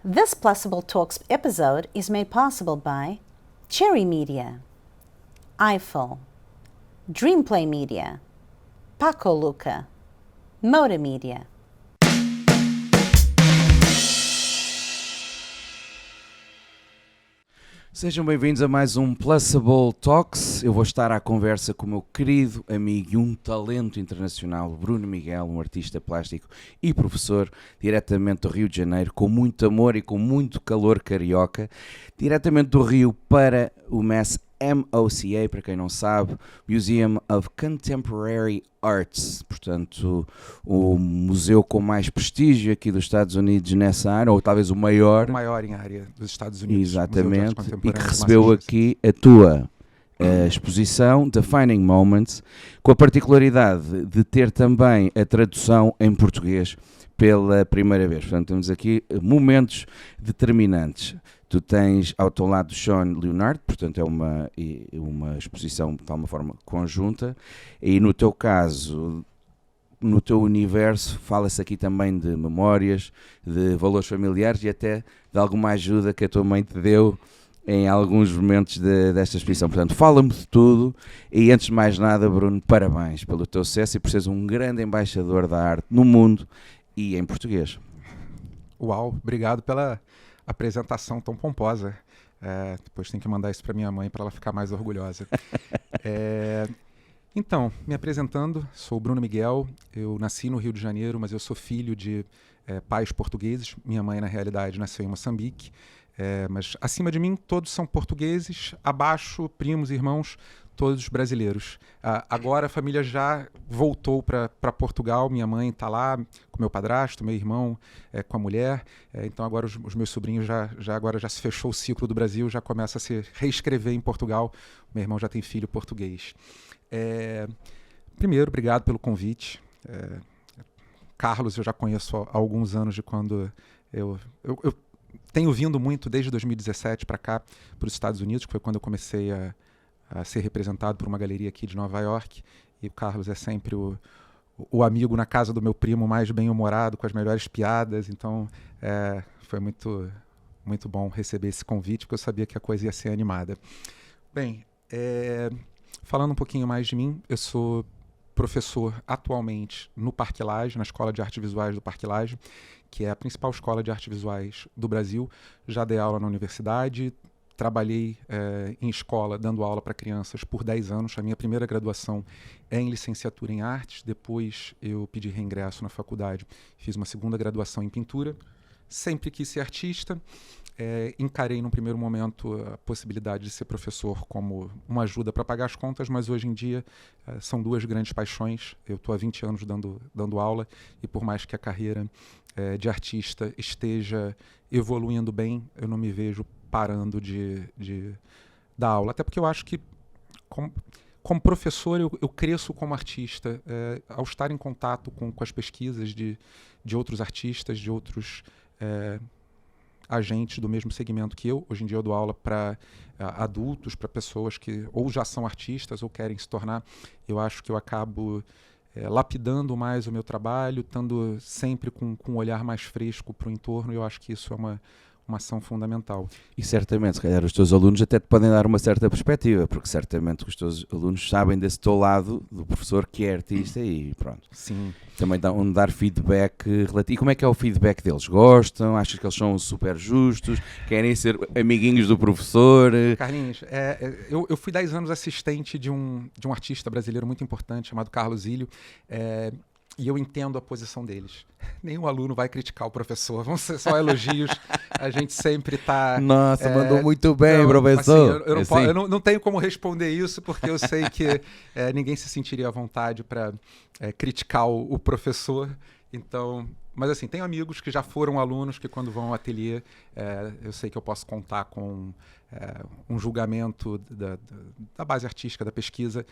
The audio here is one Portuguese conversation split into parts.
This Plausible Talks episode is made possible by Cherry Media, Eiffel, Dreamplay Media, Paco Luca, Moda Media. Sejam bem-vindos a mais um Plausible Talks. Eu vou estar à conversa com o meu querido amigo e um talento internacional, Bruno Miguel, um artista plástico e professor, diretamente do Rio de Janeiro, com muito amor e com muito calor carioca, diretamente do Rio para o MOCA, para quem não sabe, Museum of Contemporary Arts, portanto o museu com mais prestígio aqui dos Estados Unidos nessa área, ou talvez o maior. O maior em área dos Estados Unidos. Exatamente, e que recebeu aqui a tua exposição Defining Moments, com a particularidade de ter também a tradução em português pela primeira vez. Portanto, temos aqui momentos determinantes. Tu tens ao teu lado Sean Leonard, portanto é uma exposição de alguma forma conjunta, e no teu caso, no teu universo, fala-se aqui também de memórias, de valores familiares e até de alguma ajuda que a tua mãe te deu em alguns momentos desta exposição. Portanto, fala-me de tudo e, antes de mais nada, Bruno, parabéns pelo teu sucesso e por seres um grande embaixador da arte no mundo e em português. Uau, obrigado pela apresentação tão pomposa. Depois tem que mandar isso para minha mãe para ela ficar mais orgulhosa. Então, me apresentando, sou o Bruno Miguel, eu nasci no Rio de Janeiro, mas eu sou filho de pais portugueses. Minha mãe, na realidade, nasceu em Moçambique, mas acima de mim todos são portugueses, abaixo, primos, irmãos, todos brasileiros. Agora a família já voltou para Portugal, minha mãe está lá com meu padrasto, meu irmão com a mulher, então agora os meus sobrinhos agora já se fechou o ciclo do Brasil, já começa a se reescrever em Portugal, meu irmão já tem filho português. Primeiro, obrigado pelo convite. Carlos eu já conheço há alguns anos, de quando eu tenho vindo muito desde 2017 para cá, para os Estados Unidos, que foi quando eu comecei a ser representado por uma galeria aqui de Nova York, e o Carlos é sempre o amigo na casa do meu primo mais bem-humorado, com as melhores piadas, então foi muito, muito bom receber esse convite, porque eu sabia que a coisa ia ser animada. Bem, falando um pouquinho mais de mim, eu sou professor atualmente no Parque Lage, na Escola de Artes Visuais do Parque Lage, que é a principal escola de artes visuais do Brasil. Já dei aula na universidade, trabalhei em escola dando aula para crianças por 10 anos. A minha primeira graduação é em licenciatura em artes, depois eu pedi reingresso na faculdade, fiz uma segunda graduação em pintura. Sempre quis ser artista, encarei num primeiro momento a possibilidade de ser professor como uma ajuda para pagar as contas, mas hoje em dia são duas grandes paixões. Eu estou há 20 anos dando aula, e por mais que a carreira de artista esteja evoluindo bem, eu não me vejo parando de dar aula, até porque eu acho que como professor eu cresço como artista, ao estar em contato com as pesquisas de outros artistas, de outros agentes do mesmo segmento que eu. Hoje em dia eu dou aula para adultos, para pessoas que ou já são artistas ou querem se tornar. Eu acho que eu acabo lapidando mais o meu trabalho, estando sempre com um olhar mais fresco para o entorno, e eu acho que isso é uma ação fundamental. E certamente, se calhar, os teus alunos até te podem dar uma certa perspectiva, porque certamente os teus alunos sabem desse teu lado do professor que é artista e pronto. Sim. Também dão dar feedback relativo. E como é que é o feedback deles? Gostam? Achas que eles são super justos? Querem ser amiguinhos do professor? Carlinhos, eu fui 10 anos assistente de um artista brasileiro muito importante chamado Carlos Ilho, e eu entendo a posição deles. Nenhum aluno vai criticar o professor, vão ser só elogios. A gente sempre está... Nossa, mandou muito bem, professor. Assim, eu não tenho como responder isso, porque eu sei que ninguém se sentiria à vontade para criticar o professor. Então, mas assim, tenho amigos que já foram alunos, que quando vão ao ateliê, eu sei que eu posso contar com um julgamento da base artística, da pesquisa,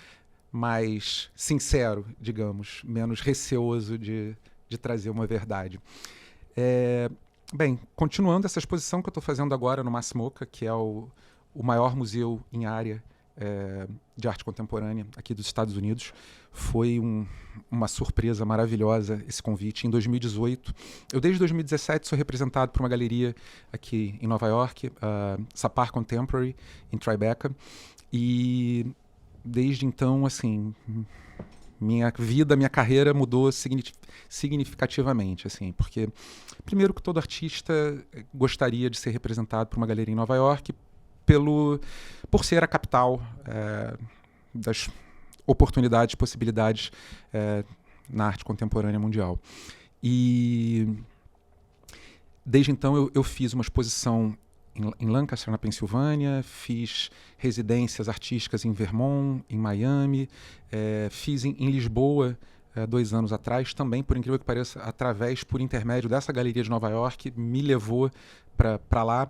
mais sincero, digamos, menos receoso de trazer uma verdade. Bem, continuando essa exposição que eu estou fazendo agora no MOCA, que é o maior museu em área de Arte Contemporânea aqui dos Estados Unidos. Foi uma surpresa maravilhosa esse convite. Em 2018, eu desde 2017 sou representado por uma galeria aqui em Nova York, Sapar Contemporary, em Tribeca, e desde então, assim, minha vida, minha carreira mudou significativamente, assim, porque primeiro que todo artista gostaria de ser representado por uma galeria em Nova York por ser a capital das oportunidades, possibilidades na arte contemporânea mundial. E desde então eu fiz uma exposição em Lancaster, na Pensilvânia, fiz residências artísticas em Vermont, em Miami, fiz em Lisboa 2 anos atrás, também, por incrível que pareça, por intermédio dessa galeria de Nova York, me levou para lá.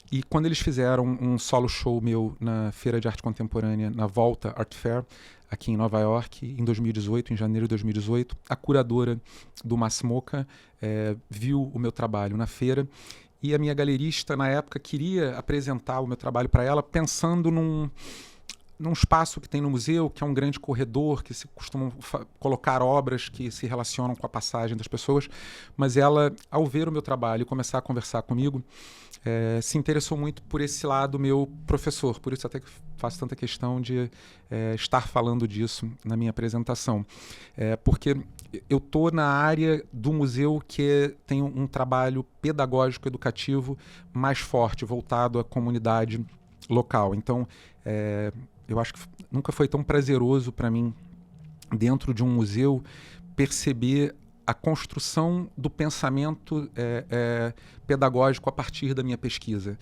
E quando eles fizeram um solo show meu na Feira de Arte Contemporânea, na Volta Art Fair, aqui em Nova York, em 2018, em janeiro de 2018, a curadora do Massimoca viu o meu trabalho na feira, e a minha galerista, na época, queria apresentar o meu trabalho para ela, pensando num espaço que tem no museu, que é um grande corredor, que se costumam colocar obras que se relacionam com a passagem das pessoas. Mas ela, ao ver o meu trabalho e começar a conversar comigo, se interessou muito por esse lado meu professor. Por isso até que faço tanta questão de estar falando disso na minha apresentação. Porque eu estou na área do museu que tem um trabalho pedagógico, educativo mais forte, voltado à comunidade local. Então, eu acho que nunca foi tão prazeroso para mim, dentro de um museu, perceber a construção do pensamento pedagógico a partir da minha pesquisa.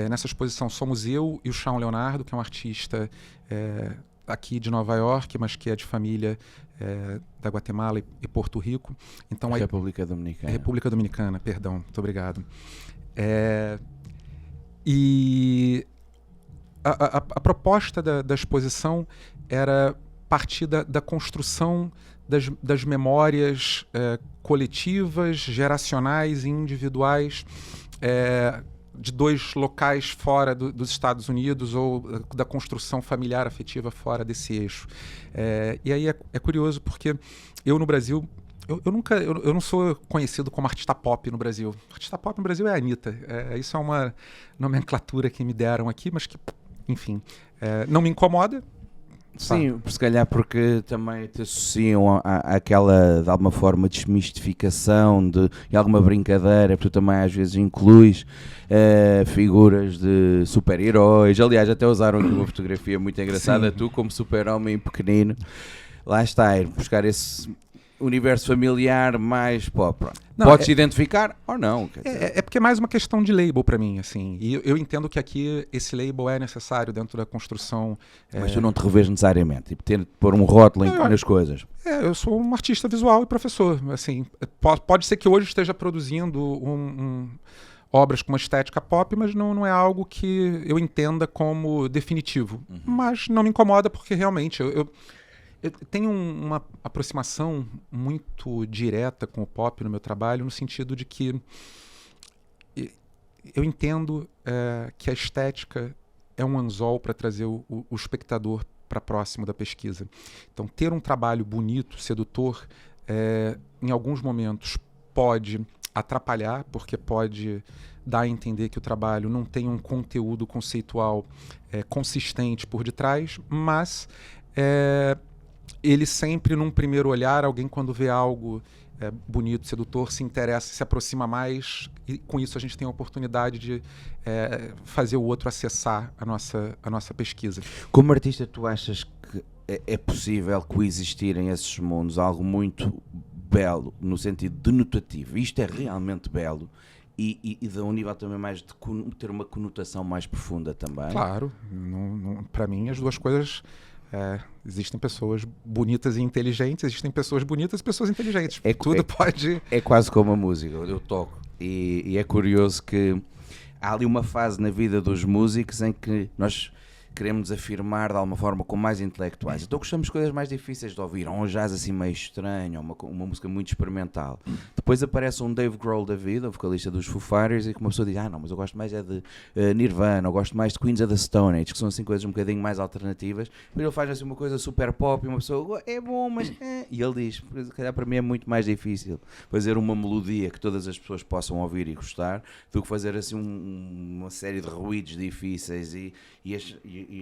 Nessa exposição somos eu e o Shawn Leonardo, que é um artista aqui de Nova York, mas que é de família da Guatemala e Porto Rico. Então, República Dominicana. República Dominicana, perdão. Muito obrigado. E a proposta da exposição era partir da construção das memórias coletivas, geracionais e individuais de 2 locais fora dos Estados Unidos, ou da construção familiar afetiva fora desse eixo. E aí é curioso porque eu no Brasil, eu não sou conhecido como artista pop no Brasil. Artista pop no Brasil é a Anitta. Isso é uma nomenclatura que me deram aqui, mas que, enfim, não me incomoda. Sim, se calhar porque também te associam àquela, de alguma forma, desmistificação e alguma brincadeira, porque tu também às vezes incluis figuras de super-heróis. Aliás, até usaram aqui uma fotografia muito engraçada, sim, tu como super-homem pequenino. Lá está, ir buscar esse universo familiar mais pop. Pode-se identificar ou não? É porque é mais uma questão de label para mim, assim. E eu entendo que aqui esse label é necessário dentro da construção. Mas tu não te revês necessariamente, tipo, ter de pôr um rótulo nas coisas. Eu sou um artista visual e professor. Assim, pode ser que hoje esteja produzindo obras com uma estética pop, mas não é algo que eu entenda como definitivo. Uhum. Mas não me incomoda porque realmente eu tenho uma aproximação muito direta com o pop no meu trabalho, no sentido de que eu entendo que a estética é um anzol para trazer o espectador para próximo da pesquisa. Então, ter um trabalho bonito, sedutor, em alguns momentos pode atrapalhar, porque pode dar a entender que o trabalho não tem um conteúdo conceitual consistente por detrás, mas ele sempre, num primeiro olhar, alguém quando vê algo bonito, sedutor, se interessa, se aproxima mais, e com isso a gente tem a oportunidade de fazer o outro acessar a nossa pesquisa. Como artista, tu achas que é possível coexistirem esses mundos, algo muito belo, no sentido denotativo, isto é realmente belo, e de um nível também mais de ter uma conotação mais profunda também? Claro, para mim as duas coisas... existem pessoas bonitas e inteligentes, existem pessoas bonitas e pessoas inteligentes. Tudo pode... É quase como a música, eu toco. E é curioso que há ali uma fase na vida dos músicos em que nós queremos afirmar de alguma forma como mais intelectuais. Então gostamos de coisas mais difíceis de ouvir, ou um jazz assim meio estranho, ou uma música muito experimental. Depois aparece um Dave Grohl da vida, o vocalista dos Foo Fighters, e que uma pessoa diz, não, mas eu gosto mais de Nirvana, eu gosto mais de Queens of the Stone Age, que são assim coisas um bocadinho mais alternativas. Depois ele faz assim uma coisa super pop e uma pessoa, é bom, mas... E ele diz, se calhar para mim é muito mais difícil fazer uma melodia que todas as pessoas possam ouvir e gostar, do que fazer assim uma série de ruídos difíceis e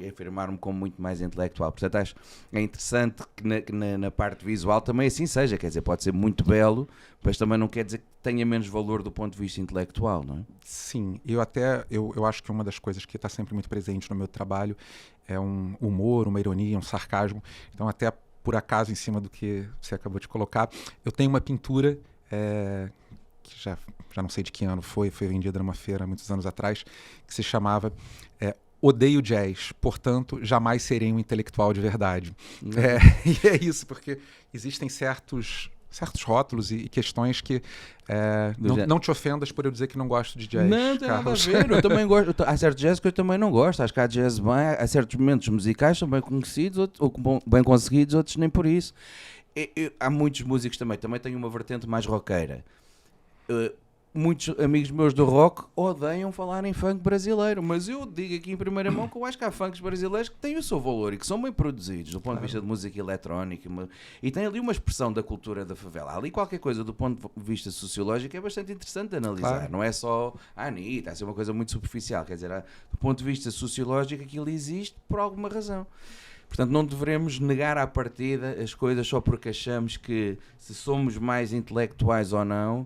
afirmar-me como muito mais intelectual. Portanto, acho é interessante que na parte visual também assim seja, quer dizer, pode ser muito belo, mas também não quer dizer que tenha menos valor do ponto de vista intelectual, não é? Sim, eu acho que uma das coisas que está sempre muito presente no meu trabalho é um humor, uma ironia, um sarcasmo. Então, até por acaso, em cima do que você acabou de colocar, eu tenho uma pintura que já não sei de que ano foi vendida numa feira há muitos anos atrás, que se chamava Odeio Jazz, portanto, jamais serei um intelectual de verdade. E é isso, porque existem certos rótulos e questões que não te ofendas por eu dizer que não gosto de jazz. Não tem nada a ver, eu também gosto. Há certos jazz que eu também não gosto. Acho que há jazz há certos momentos musicais que são bem conhecidos, ou bem conseguidos, outros nem por isso. Há muitos músicos também têm uma vertente mais roqueira. Muitos amigos meus do rock odeiam falar em funk brasileiro, mas eu digo aqui em primeira mão que eu acho que há funks brasileiros que têm o seu valor e que são bem produzidos do ponto de vista de música eletrónica e tem ali uma expressão da cultura da favela. Há ali qualquer coisa do ponto de vista sociológico é bastante interessante de analisar. Claro. Não é só a Anitta, é uma coisa muito superficial, quer dizer, do ponto de vista sociológico aquilo existe por alguma razão. Portanto, não devemos negar à partida as coisas só porque achamos que se somos mais intelectuais ou não.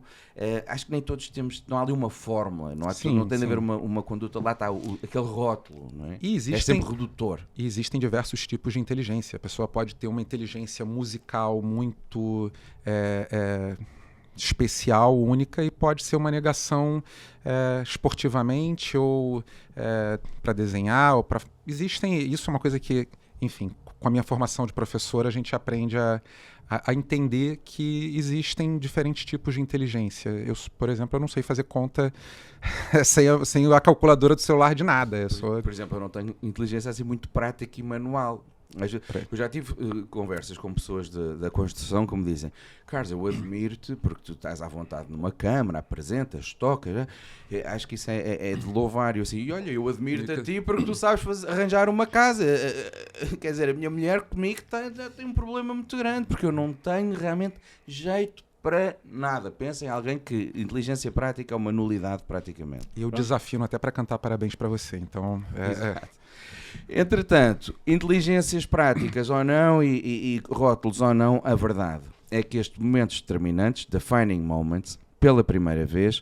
Acho que nem todos não há ali uma fórmula, não tem de haver uma conduta, lá está aquele rótulo, não é? É sempre redutor. E existem diversos tipos de inteligência. A pessoa pode ter uma inteligência musical muito especial, única, e pode ser uma negação esportivamente ou para desenhar. Isso é uma coisa que, enfim, com a minha formação de professor, a gente aprende a entender que existem diferentes tipos de inteligência. Eu, por exemplo, eu não sei fazer conta sem a calculadora do celular de nada. Por exemplo, eu não tenho inteligência assim muito prática e manual. Eu já tive conversas com pessoas da construção que me dizem: Carlos, eu admiro-te porque tu estás à vontade numa câmara, apresentas, tocas, acho que isso é de louvar. Assim, e olha, eu admiro-te a ti porque tu sabes arranjar uma casa. Quer dizer, a minha mulher comigo já tem um problema muito grande porque eu não tenho realmente jeito para nada. Pensa em alguém que inteligência prática é uma nulidade praticamente. E eu desafio até para cantar parabéns para você. Então, Entretanto, inteligências práticas ou não e rótulos ou não, a verdade é que estes momentos determinantes, defining moments, pela primeira vez,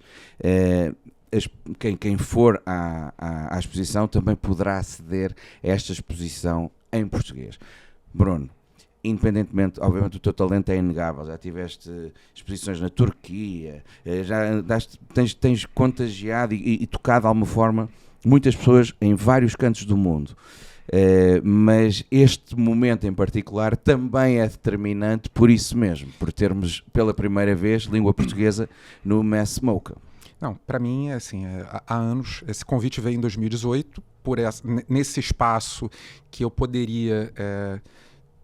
quem for à exposição também poderá aceder a esta exposição em português. Bruno, independentemente, obviamente o teu talento é inegável, já tiveste exposições na Turquia, já tens contagiado e tocado de alguma forma muitas pessoas em vários cantos do mundo, mas este momento em particular também é determinante por isso mesmo, por termos pela primeira vez língua portuguesa no Mass MoCA. Não, para mim, assim, há anos, esse convite veio em 2018, nesse espaço que eu poderia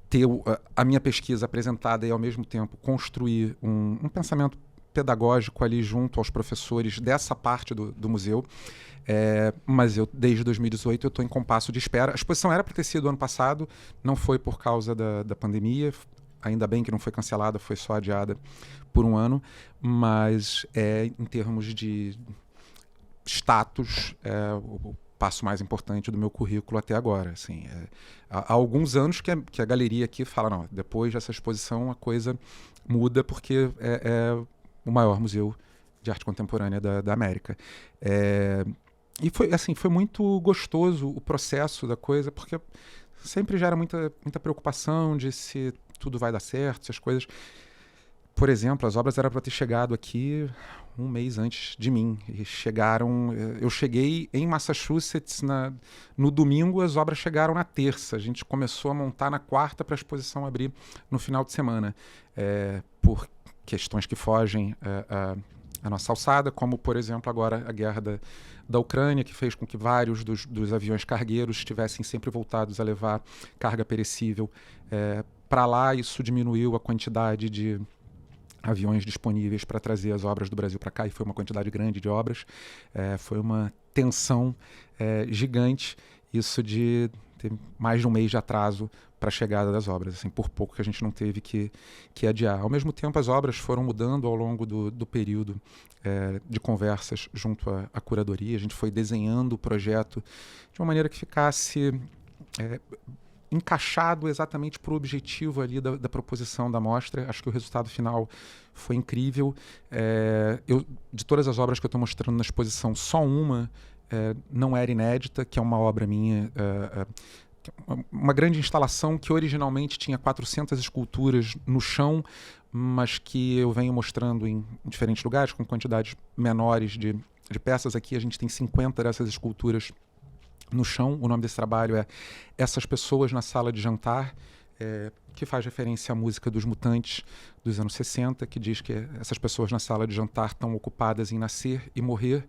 ter a minha pesquisa apresentada e ao mesmo tempo construir um pensamento pedagógico ali junto aos professores dessa parte do museu. Mas desde 2018 eu estou em compasso de espera. A exposição era para ter sido ano passado, não foi por causa da pandemia, ainda bem que não foi cancelada, foi só adiada por um ano, mas em termos de status, o passo mais importante do meu currículo até agora. Assim, há alguns anos que a galeria aqui fala, não, depois dessa exposição a coisa muda porque é o maior museu de arte contemporânea da América. E foi muito gostoso o processo da coisa, porque sempre gera muita preocupação de se tudo vai dar certo, se as coisas... Por exemplo, as obras eram para ter chegado aqui um mês antes de mim. E eu cheguei em Massachusetts no domingo, as obras chegaram na terça. A gente começou a montar na quarta para a exposição abrir no final de semana. Por questões que fogem a nossa alçada, como, por exemplo, agora a guerra da Ucrânia, que fez com que vários dos aviões cargueiros estivessem sempre voltados a levar carga perecível para lá. Isso diminuiu a quantidade de aviões disponíveis para trazer as obras do Brasil para cá, e foi uma quantidade grande de obras. Foi uma tensão gigante, isso de ter mais de um mês de atraso para a chegada das obras, assim, por pouco que a gente não teve que adiar. Ao mesmo tempo, as obras foram mudando ao longo do período de conversas junto à curadoria. A gente foi desenhando o projeto de uma maneira que ficasse encaixado exatamente para o objetivo ali da proposição da mostra. Acho que o resultado final foi incrível. De todas as obras que eu estou mostrando na exposição, só uma não era inédita, que é uma obra minha, uma grande instalação que originalmente tinha 400 esculturas no chão, mas que eu venho mostrando em diferentes lugares, com quantidades menores de peças. Aqui a gente tem 50 dessas esculturas no chão. O nome desse trabalho é Essas Pessoas na Sala de Jantar, que faz referência à música dos Mutantes dos anos 60, que diz que essas pessoas na sala de jantar estão ocupadas em nascer e morrer,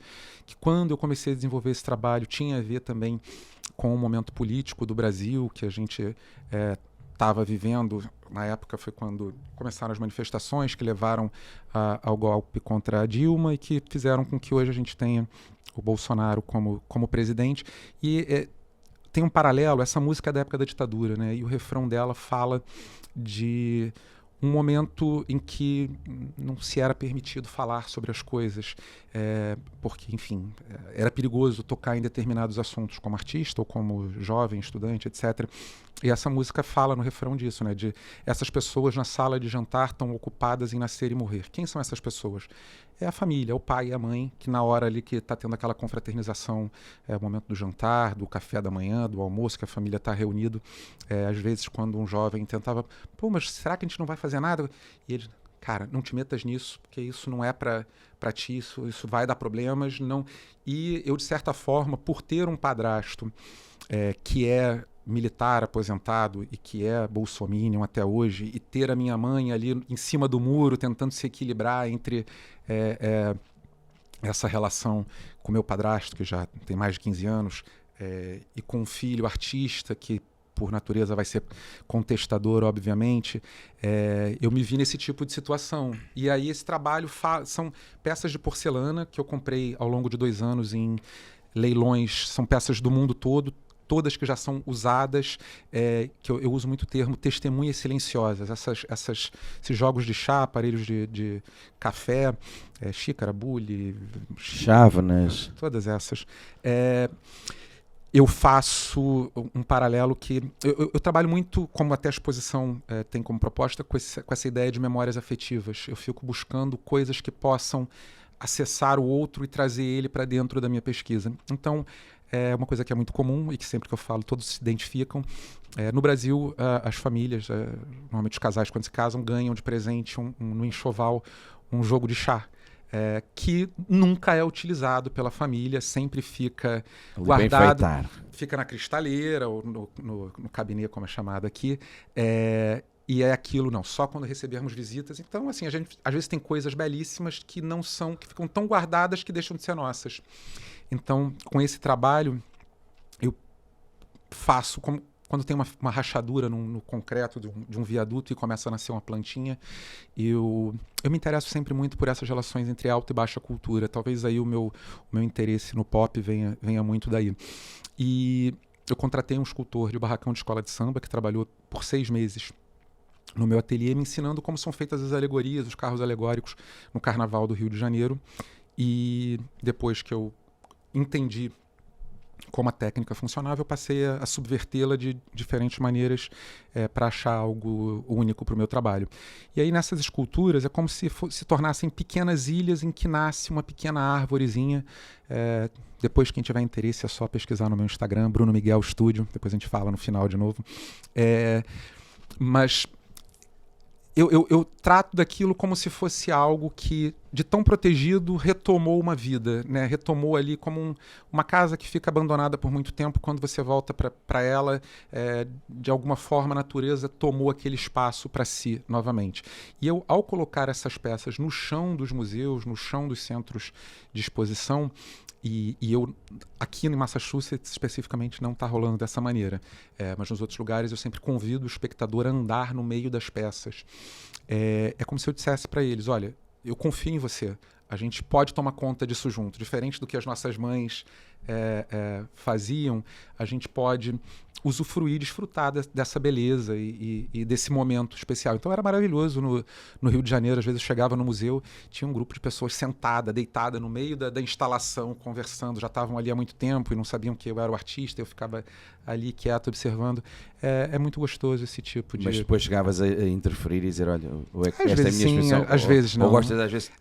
que quando eu comecei a desenvolver esse trabalho tinha a ver também com o momento político do Brasil, que a gente estava vivendo. Na época foi quando começaram as manifestações que levaram ao golpe contra a Dilma e que fizeram com que hoje a gente tenha o Bolsonaro como presidente. E tem um paralelo, essa música é da época da ditadura, né? E o refrão dela fala de um momento em que não se era permitido falar sobre as coisas, porque, enfim, era perigoso tocar em determinados assuntos como artista ou como jovem, estudante, etc. E essa música fala no refrão disso, né? De essas pessoas na sala de jantar estão ocupadas em nascer e morrer. Quem são essas pessoas? É a família, é o pai e a mãe, que na hora ali que está tendo aquela confraternização, o momento do jantar, do café da manhã, do almoço, que a família está reunido, às vezes quando um jovem tentava, mas será que a gente não vai fazer nada? E ele, cara, não te metas nisso, porque isso não é para ti, isso vai dar problemas. Não. E eu, de certa forma, por ter um padrasto que é militar aposentado e que é bolsominion até hoje, e ter a minha mãe ali em cima do muro tentando se equilibrar entre essa relação com meu padrasto, que já tem mais de 15 anos, e com um filho artista que por natureza vai ser contestador, obviamente, eu me vi nesse tipo de situação. E aí esse trabalho são peças de porcelana que eu comprei ao longo de 2 anos em leilões, são peças do mundo todo, todas que já são usadas, que eu uso muito o termo testemunhas silenciosas, esses jogos de chá, aparelhos de café, xícara, bule, chávenas, todas essas. Eu faço um paralelo que... Eu trabalho muito, como até a exposição tem como proposta, com essa ideia de memórias afetivas. Eu fico buscando coisas que possam acessar o outro e trazer ele para dentro da minha pesquisa. Então, é uma coisa que é muito comum e que sempre que eu falo todos se identificam. No Brasil, as famílias, normalmente os casais quando se casam, ganham de presente no enxoval um jogo de chá. Que nunca é utilizado pela família, sempre fica guardado, fica na cristaleira ou no cabinet, como é chamado aqui, e é aquilo, não, só quando recebermos visitas. Então, assim, a gente às vezes tem coisas belíssimas que não são, que ficam tão guardadas que deixam de ser nossas. Então, com esse trabalho, eu faço quando tem uma rachadura no concreto de um viaduto e começa a nascer uma plantinha, eu me interesso sempre muito por essas relações entre alta e baixa cultura. Talvez aí o meu interesse no pop venha muito daí. E eu contratei um escultor de barracão de escola de samba que trabalhou por 6 meses no meu ateliê, me ensinando como são feitas as alegorias, os carros alegóricos no Carnaval do Rio de Janeiro. E depois que eu entendi como a técnica funcionava, eu passei a subvertê-la de diferentes maneiras para achar algo único para o meu trabalho. E aí nessas esculturas é como se tornassem pequenas ilhas em que nasce uma pequena árvorezinha. Depois, quem tiver interesse, é só pesquisar no meu Instagram, Bruno Miguel Studio, depois a gente fala no final de novo. Mas eu trato daquilo como se fosse algo que de tão protegido, retomou uma vida, né? Retomou ali como uma casa que fica abandonada por muito tempo. Quando você volta para ela, de alguma forma a natureza tomou aquele espaço para si novamente. E eu, ao colocar essas peças no chão dos museus, no chão dos centros de exposição, e eu, aqui em Massachusetts, especificamente, não está rolando dessa maneira. Mas nos outros lugares eu sempre convido o espectador a andar no meio das peças. É como se eu dissesse para eles, olha, eu confio em você. A gente pode tomar conta disso junto. Diferente do que as nossas mães faziam, a gente pode usufruir, desfrutar dessa beleza e desse momento especial. Então era maravilhoso no Rio de Janeiro. Às vezes eu chegava no museu, tinha um grupo de pessoas sentada, deitada no meio da instalação, conversando. Já estavam ali há muito tempo e não sabiam que eu era o artista. Eu ficava ali quieto, observando. É muito gostoso esse tipo de... Mas depois chegavas a interferir e dizer, olha, esta às é a vezes minha sim, expressão. às vezes não. Ou gostas, às vezes,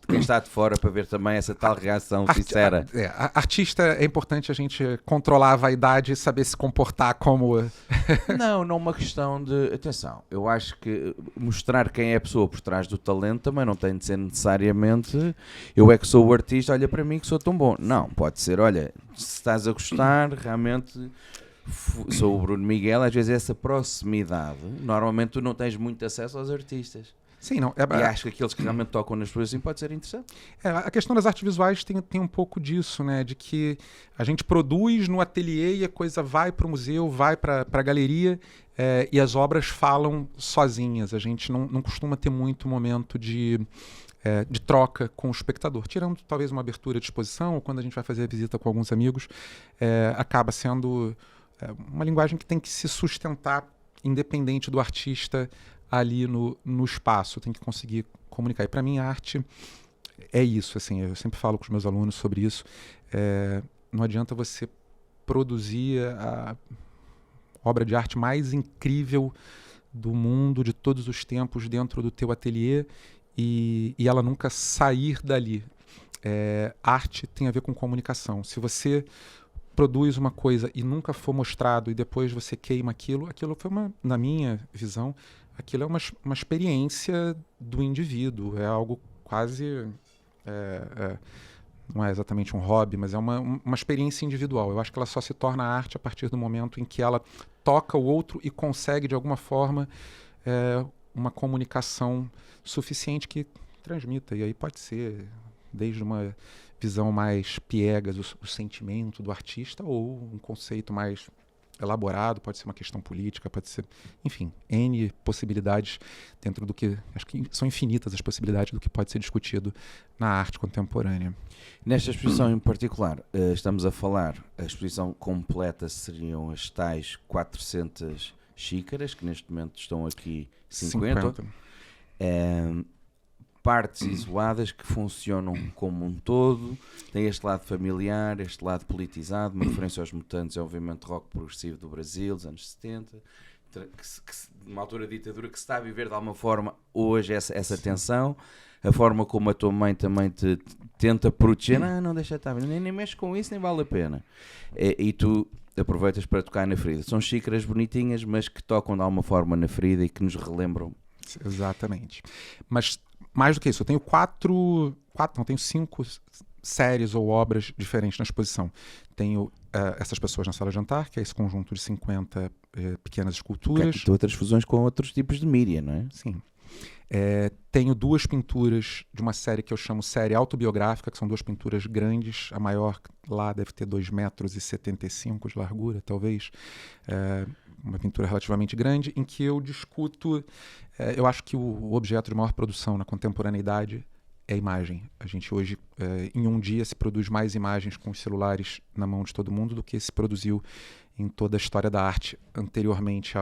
quem está de fora para ver também essa tal reação sincera. Artista, é importante a gente controlar a vaidade e saber se comportar como... Não é uma questão de... Atenção, eu acho que mostrar quem é a pessoa por trás do talento também não tem de ser necessariamente eu é que sou o artista, olha para mim que sou tão bom. Não, pode ser, olha, se estás a gostar, realmente... Sou o Bruno Miguel, às vezes essa proximidade, normalmente tu não tens muito acesso aos artistas. Sim, não. E acho que aqueles que realmente tocam nas pessoas assim pode ser interessante. A questão das artes visuais tem um pouco disso, né? De que a gente produz no ateliê e a coisa vai para o museu, vai para a galeria e as obras falam sozinhas. A gente não costuma ter muito momento de troca com o espectador. Tirando talvez uma abertura de exposição ou quando a gente vai fazer a visita com alguns amigos, acaba sendo uma linguagem que tem que se sustentar independente do artista ali no espaço, tem que conseguir comunicar. E para mim a arte é isso, assim, eu sempre falo com os meus alunos sobre isso. Não adianta você produzir a obra de arte mais incrível do mundo, de todos os tempos, dentro do teu ateliê e ela nunca sair dali. Arte tem a ver com comunicação. Se você produz uma coisa e nunca for mostrado e depois você queima aquilo foi na minha visão, aquilo é uma experiência do indivíduo, é algo quase, não é exatamente um hobby, mas é uma experiência individual. Eu acho que ela só se torna arte a partir do momento em que ela toca o outro e consegue, de alguma forma, uma comunicação suficiente que transmita. E aí pode ser desde uma visão mais piegas, o sentimento do artista, ou um conceito mais elaborado, pode ser uma questão política, pode ser, enfim, N possibilidades dentro do que, acho que são infinitas as possibilidades do que pode ser discutido na arte contemporânea. Nesta exposição em particular, estamos a falar, a exposição completa seriam as tais 400 xícaras, que neste momento estão aqui 50. Partes isoladas que funcionam como um todo, tem este lado familiar, este lado politizado, uma referência aos Mutantes ao movimento rock progressivo do Brasil, dos anos 70, uma altura de ditadura que se está a viver de alguma forma hoje essa tensão, a forma como a tua mãe também te tenta proteger, não deixa estar, nem mexe com isso, nem vale a pena. E tu aproveitas para tocar na ferida. São xícaras bonitinhas, mas que tocam de alguma forma na ferida e que nos relembram. Exatamente. Mas mais do que isso, eu tenho tenho 5 séries ou obras diferentes na exposição. Tenho essas pessoas na sala de jantar, que é esse conjunto de 50 pequenas esculturas. Tem outras fusões com outros tipos de mídia, não é? Sim. Tenho 2 pinturas de uma série que eu chamo série autobiográfica, que são 2 pinturas grandes. A maior lá deve ter 2,75 metros de largura, talvez. Uma pintura relativamente grande, em que eu discuto... eu acho que o objeto de maior produção na contemporaneidade é a imagem. A gente hoje, em um dia, se produz mais imagens com os celulares na mão de todo mundo do que se produziu em toda a história da arte anteriormente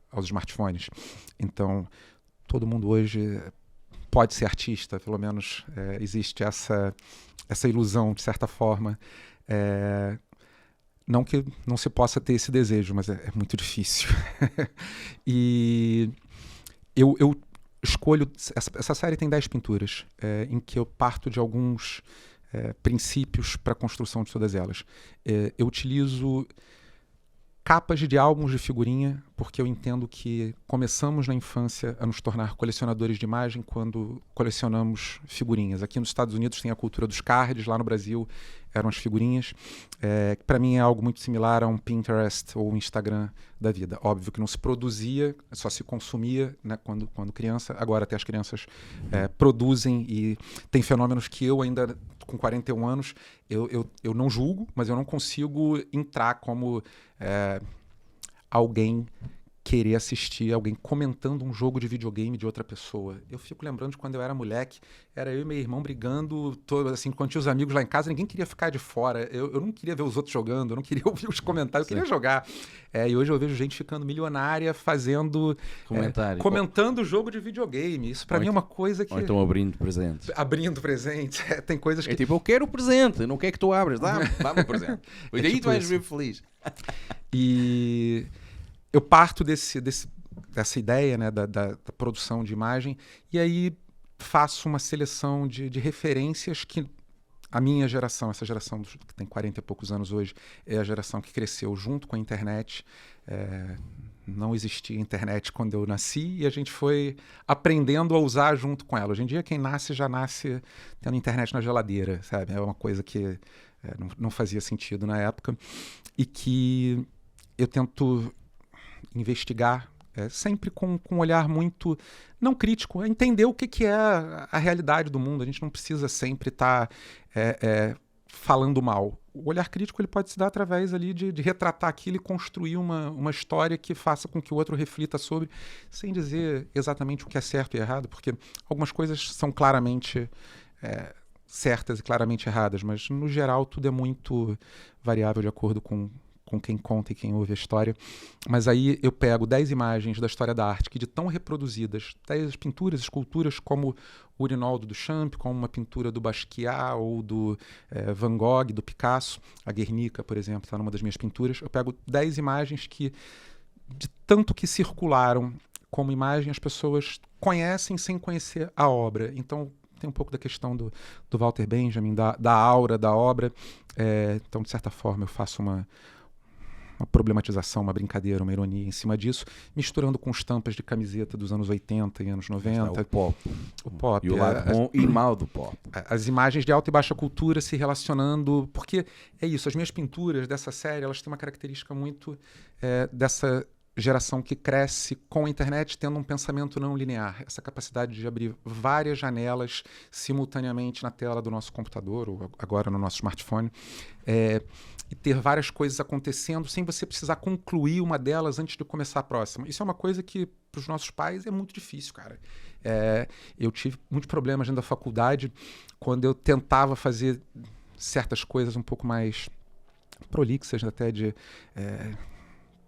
aos smartphones. Então, todo mundo hoje pode ser artista, pelo menos existe essa ilusão, de certa forma. Não que não se possa ter esse desejo, mas é muito difícil. E eu escolho... Essa série tem 10 pinturas, em que eu parto de alguns princípios para a construção de todas elas. Eu utilizo capas de álbuns de figurinha porque eu entendo que começamos na infância a nos tornar colecionadores de imagem quando colecionamos figurinhas. Aqui nos Estados Unidos tem a cultura dos cards, lá no Brasil eram as figurinhas, que para mim é algo muito similar a um Pinterest ou um Instagram da vida. Óbvio que não se produzia, só se consumia, né, quando criança. Agora até as crianças produzem, e tem fenômenos que eu ainda, com 41 anos, eu não julgo, mas eu não consigo entrar como alguém querer assistir alguém comentando um jogo de videogame de outra pessoa. Eu fico lembrando de quando eu era moleque, era eu e meu irmão brigando, assim, quando tinha os amigos lá em casa, ninguém queria ficar de fora. Eu não queria ver os outros jogando, eu não queria ouvir os comentários, eu queria jogar. E hoje eu vejo gente ficando milionária fazendo... comentando jogo de videogame. Isso pra mim é uma coisa que... Ou então abrindo presentes. Abrindo presentes. Tem coisas que... É tipo, eu quero o presente, não quer que tu abras, dá-me o presente. E daí tu vais ver feliz. E... eu parto dessa ideia, né, da produção de imagem, e aí faço uma seleção de referências que a minha geração, essa geração que tem 40 e poucos anos hoje, é a geração que cresceu junto com a internet. Não existia internet quando eu nasci e a gente foi aprendendo a usar junto com ela. Hoje em dia, quem nasce já nasce tendo internet na geladeira, sabe? É uma coisa que não fazia sentido na época e que eu tento investigar sempre com um olhar muito, não crítico, é entender o que é a realidade do mundo. A gente não precisa sempre estar falando mal. O olhar crítico ele pode se dar através ali de retratar aquilo e construir uma história que faça com que o outro reflita sobre, sem dizer exatamente o que é certo e errado, porque algumas coisas são claramente certas e claramente erradas, mas no geral tudo é muito variável de acordo com quem conta e quem ouve a história. Mas aí eu pego 10 imagens da história da arte que de tão reproduzidas, 10 pinturas, esculturas como o Urinol do Duchamp, como uma pintura do Basquiat ou do Van Gogh, do Picasso, a Guernica, por exemplo, está numa das minhas pinturas. Eu pego 10 imagens que, de tanto que circularam como imagem, as pessoas conhecem sem conhecer a obra. Então tem um pouco da questão do Walter Benjamin, da aura da obra. Então, de certa forma, eu faço uma problematização, uma brincadeira, uma ironia em cima disso, misturando com estampas de camiseta dos anos 80 e anos 90. O pop. E o lado bom e mal do pop. As imagens de alta e baixa cultura se relacionando, porque é isso, as minhas pinturas dessa série, elas têm uma característica muito dessa geração que cresce com a internet tendo um pensamento não linear, essa capacidade de abrir várias janelas simultaneamente na tela do nosso computador ou agora no nosso smartphone, e ter várias coisas acontecendo sem você precisar concluir uma delas antes de começar a próxima. Isso é uma coisa que para os nossos pais é muito difícil, cara. Eu tive muitos problemas dentro da faculdade quando eu tentava fazer certas coisas um pouco mais prolixas, até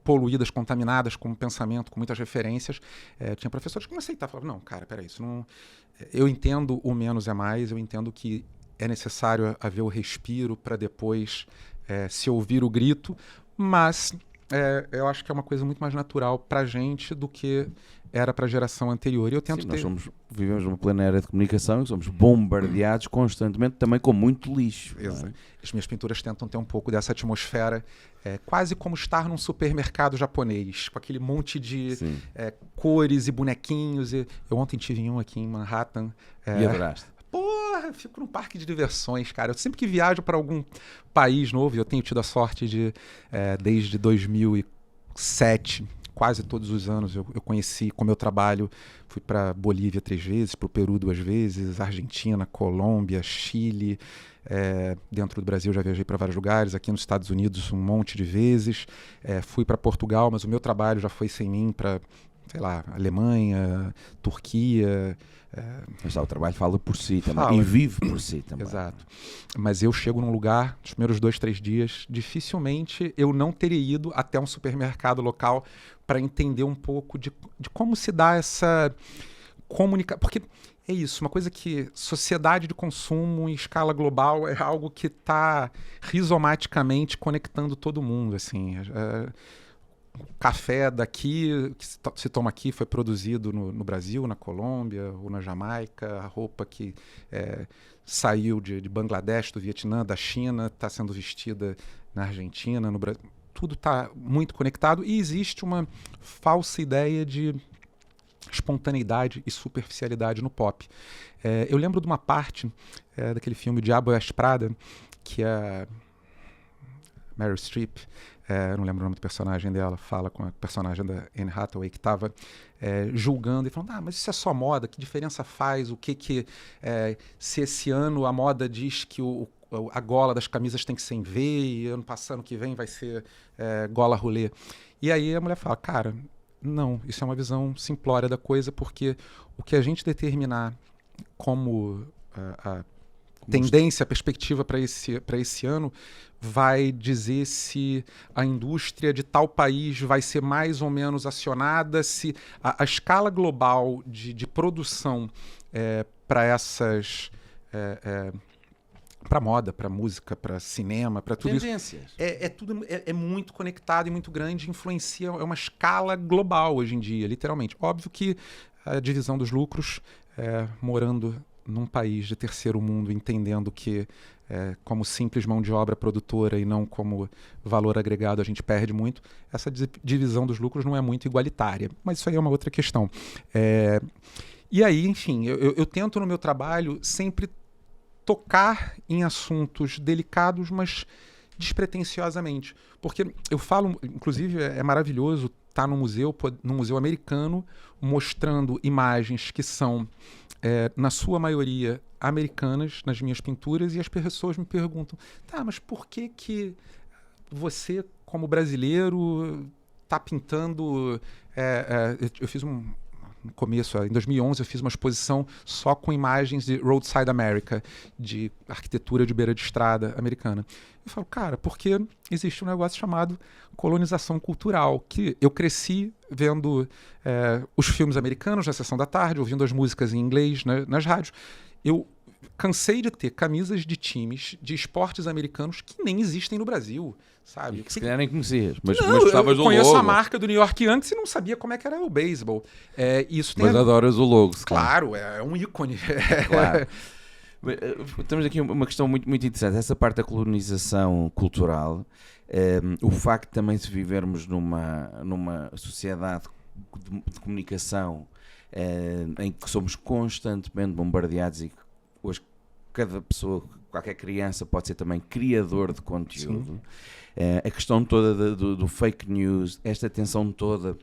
poluídas, contaminadas com pensamento, com muitas referências. Tinha professores que não aceitavam. Falavam, não, cara, peraí, isso não... Eu entendo o menos é mais, eu entendo que é necessário haver o respiro para depois se ouvir o grito, mas eu acho que é uma coisa muito mais natural para a gente do que era para a geração anterior. E eu tento nós vivemos numa plena era de comunicação e somos bombardeados constantemente também com muito lixo. Exato. As minhas pinturas tentam ter um pouco dessa atmosfera, quase como estar num supermercado japonês, com aquele monte de cores e bonequinhos. Eu ontem tive um aqui em Manhattan. E adoraste? Porra, eu fico num parque de diversões, cara. Eu sempre que viajo para algum país novo, eu tenho tido a sorte de, desde 2007, quase todos os anos, eu conheci com o meu trabalho, fui para Bolívia 3 vezes, para o Peru 2 vezes, Argentina, Colômbia, Chile. Dentro do Brasil já viajei para vários lugares, aqui nos Estados Unidos um monte de vezes. Fui para Portugal, mas o meu trabalho já foi sem mim para, sei lá, Alemanha, Turquia. Mas o trabalho fala por si também, e vive por si também. Exato. Mas eu chego num lugar, nos primeiros 2, 3 dias, dificilmente eu não teria ido até um supermercado local para entender um pouco de como se dá essa comunicação. Porque é isso, uma coisa que sociedade de consumo em escala global é algo que está rizomaticamente conectando todo mundo, assim. O café daqui, que se toma aqui, foi produzido no Brasil, na Colômbia ou na Jamaica. A roupa que saiu de Bangladesh, do Vietnã, da China, está sendo vestida na Argentina, no Brasil. tudo está muito conectado e existe uma falsa ideia de espontaneidade e superficialidade no pop. Eu lembro de uma parte daquele filme Diabo Veste Prada, que a Meryl Streep, não lembro o nome do personagem dela, fala com a personagem da Anne Hathaway, que estava julgando e falando, mas isso é só moda, que diferença faz? Se esse ano a moda diz que a gola das camisas tem que ser em V e ano que vem vai ser gola rolê. E aí a mulher fala, cara, não, isso é uma visão simplória da coisa, porque o que a gente determinar como a tendência, a perspectiva para esse ano vai dizer se a indústria de tal país vai ser mais ou menos acionada, se a escala global de produção para essas... para moda, para música, para cinema, para tudo Tendências. isso. Tudo é muito conectado e muito grande, influencia, é uma escala global hoje em dia, literalmente. Óbvio que a divisão dos lucros, morando num país de terceiro mundo, entendendo que como simples mão de obra produtora e não como valor agregado a gente perde muito, essa divisão dos lucros não é muito igualitária. Mas isso aí é uma outra questão. E aí, enfim, eu tento no meu trabalho sempre tocar em assuntos delicados, mas despretensiosamente. Porque eu falo, inclusive é maravilhoso estar no museu americano, mostrando imagens que são, na sua maioria, americanas nas minhas pinturas, e as pessoas me perguntam, mas por que você, como brasileiro, está pintando... eu fiz no começo, em 2011, eu fiz uma exposição só com imagens de Roadside America, de arquitetura de beira de estrada americana. Eu falo, cara, porque existe um negócio chamado colonização cultural, que eu cresci vendo os filmes americanos na sessão da tarde, ouvindo as músicas em inglês nas rádios. Eu cansei de ter camisas de times de esportes americanos que nem existem no Brasil, sabe? Que se calhar nem conhecias, mas não, gostavas do logo. Eu conheço a marca do New York Yankees e não sabia como é que era o beisebol. Mas adoras o logo. Claro, é um ícone. Claro. Temos aqui uma questão muito, muito interessante. Essa parte da colonização cultural, o facto de também se vivermos numa sociedade de comunicação em que somos constantemente bombardeados e hoje cada pessoa, qualquer criança pode ser também criador de conteúdo. A questão toda do fake news, esta tensão toda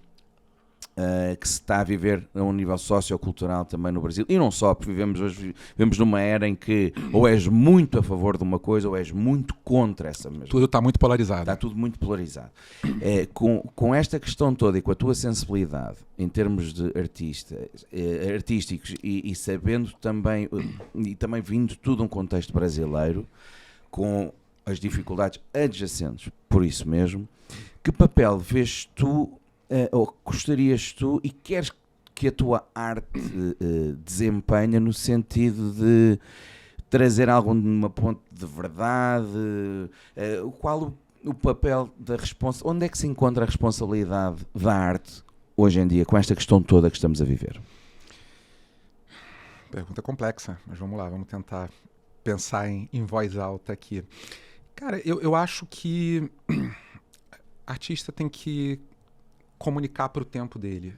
que se está a viver a um nível sociocultural também no Brasil, e não só, porque vivemos numa era em que ou és muito a favor de uma coisa ou és muito contra essa mesma. Tudo está muito polarizado. Está tudo muito polarizado. Com esta questão toda e com a tua sensibilidade em termos de artísticos e sabendo também, e também vindo tudo um contexto brasileiro, com as dificuldades adjacentes, por isso mesmo, que papel vês tu ou gostarias tu e queres que a tua arte desempenha no sentido de trazer alguma ponte de verdade? Qual o papel da responsabilidade? Onde é que se encontra a responsabilidade da arte hoje em dia com esta questão toda que estamos a viver? Pergunta complexa, mas vamos lá, vamos tentar pensar em voz alta aqui. Cara, eu acho que artista tem que comunicar para o tempo dele.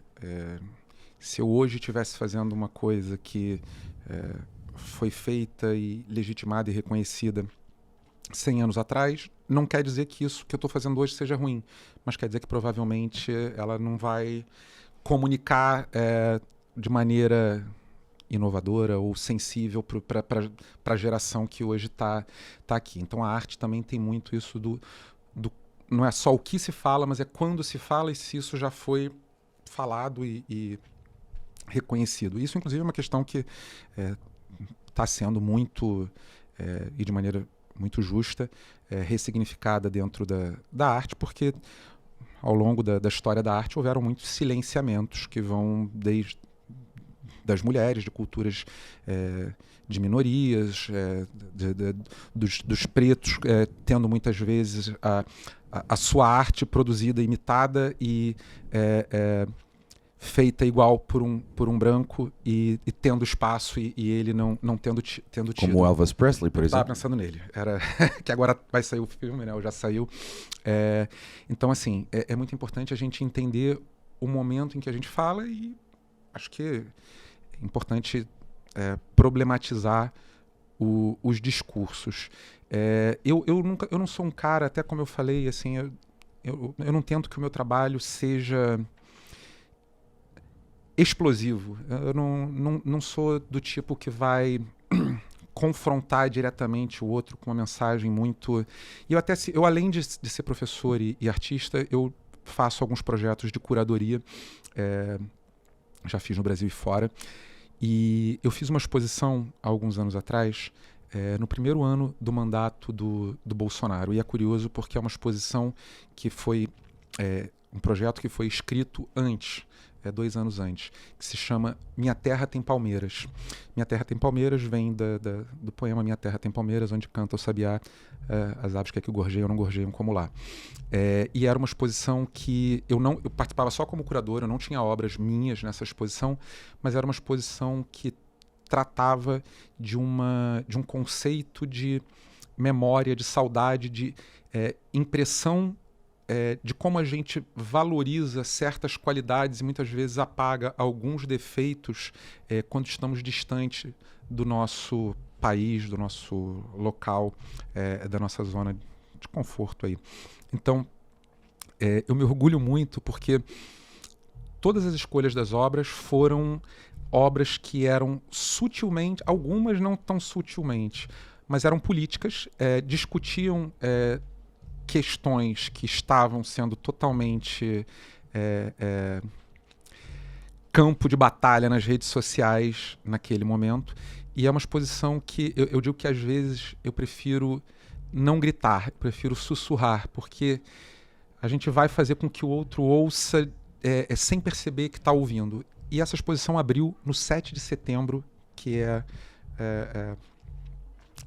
Se eu hoje estivesse fazendo uma coisa que foi feita e legitimada e reconhecida 100 anos atrás, não quer dizer que isso que eu estou fazendo hoje seja ruim, mas quer dizer que provavelmente ela não vai comunicar de maneira inovadora ou sensível para a geração que hoje está aqui. Então a arte também tem muito isso do não é só o que se fala, mas é quando se fala e se isso já foi falado e reconhecido. Isso, inclusive, é uma questão que está sendo muito, e de maneira muito justa, ressignificada dentro da arte, porque ao longo da história da arte houveram muitos silenciamentos que vão desde das mulheres, de culturas de minorias, dos pretos, tendo muitas vezes a sua arte produzida, imitada e feita igual por um branco e tendo espaço e ele não tendo tido. Como o Elvis Presley, por Eu estava exemplo. pensando nele. Que agora vai sair o filme, né? Ou já saiu. Então, assim, é muito importante a gente entender o momento em que a gente fala e acho que é importante problematizar os discursos. Eu não sou um cara, até como eu falei, assim, eu não tento que o meu trabalho seja explosivo. Eu não sou do tipo que vai confrontar diretamente o outro com uma mensagem muito... E eu além de ser professor e artista, eu faço alguns projetos de curadoria, já fiz no Brasil e fora, e eu fiz uma exposição há alguns anos atrás, no primeiro ano do mandato do Bolsonaro, e é curioso porque é uma exposição que foi um projeto que foi escrito antes, 2 anos antes, que se chama Minha Terra Tem Palmeiras. Minha Terra Tem Palmeiras vem do poema Minha Terra Tem Palmeiras, onde canta o sabiá, as aves que aqui gorjeiam não gorjeiam como lá. E era uma exposição que eu participava só como curador, eu não tinha obras minhas nessa exposição, mas era uma exposição que tratava de um conceito de memória, de saudade, de impressão de como a gente valoriza certas qualidades e muitas vezes apaga alguns defeitos quando estamos distante do nosso país, do nosso local, da nossa zona de conforto aí. Então, eu me orgulho muito porque todas as escolhas das obras foram obras que eram sutilmente, algumas não tão sutilmente, mas eram políticas, discutiam questões que estavam sendo totalmente campo de batalha nas redes sociais naquele momento. E é uma exposição que eu digo que às vezes eu prefiro não gritar, eu prefiro sussurrar, porque a gente vai fazer com que o outro ouça sem perceber que está ouvindo. E essa exposição abriu no 7 de setembro, que é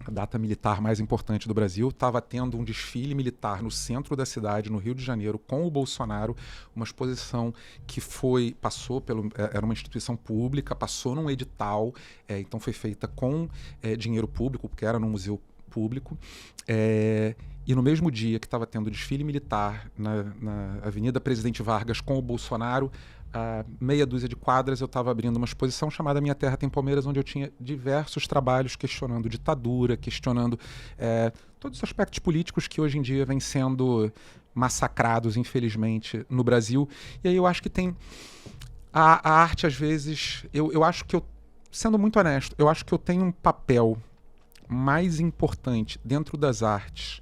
a data militar mais importante do Brasil. Estava tendo um desfile militar no centro da cidade, no Rio de Janeiro, com o Bolsonaro, uma exposição que era uma instituição pública, passou num edital, então foi feita com dinheiro público, porque era num museu público, e no mesmo dia que estava tendo desfile militar na Avenida Presidente Vargas com o Bolsonaro, a meia dúzia de quadras eu estava abrindo uma exposição chamada Minha Terra Tem Palmeiras, onde eu tinha diversos trabalhos questionando ditadura, questionando todos os aspectos políticos que hoje em dia vêm sendo massacrados, infelizmente, no Brasil. E aí eu acho que tem... A arte, às vezes, eu acho que sendo muito honesto, eu acho que eu tenho um papel mais importante dentro das artes,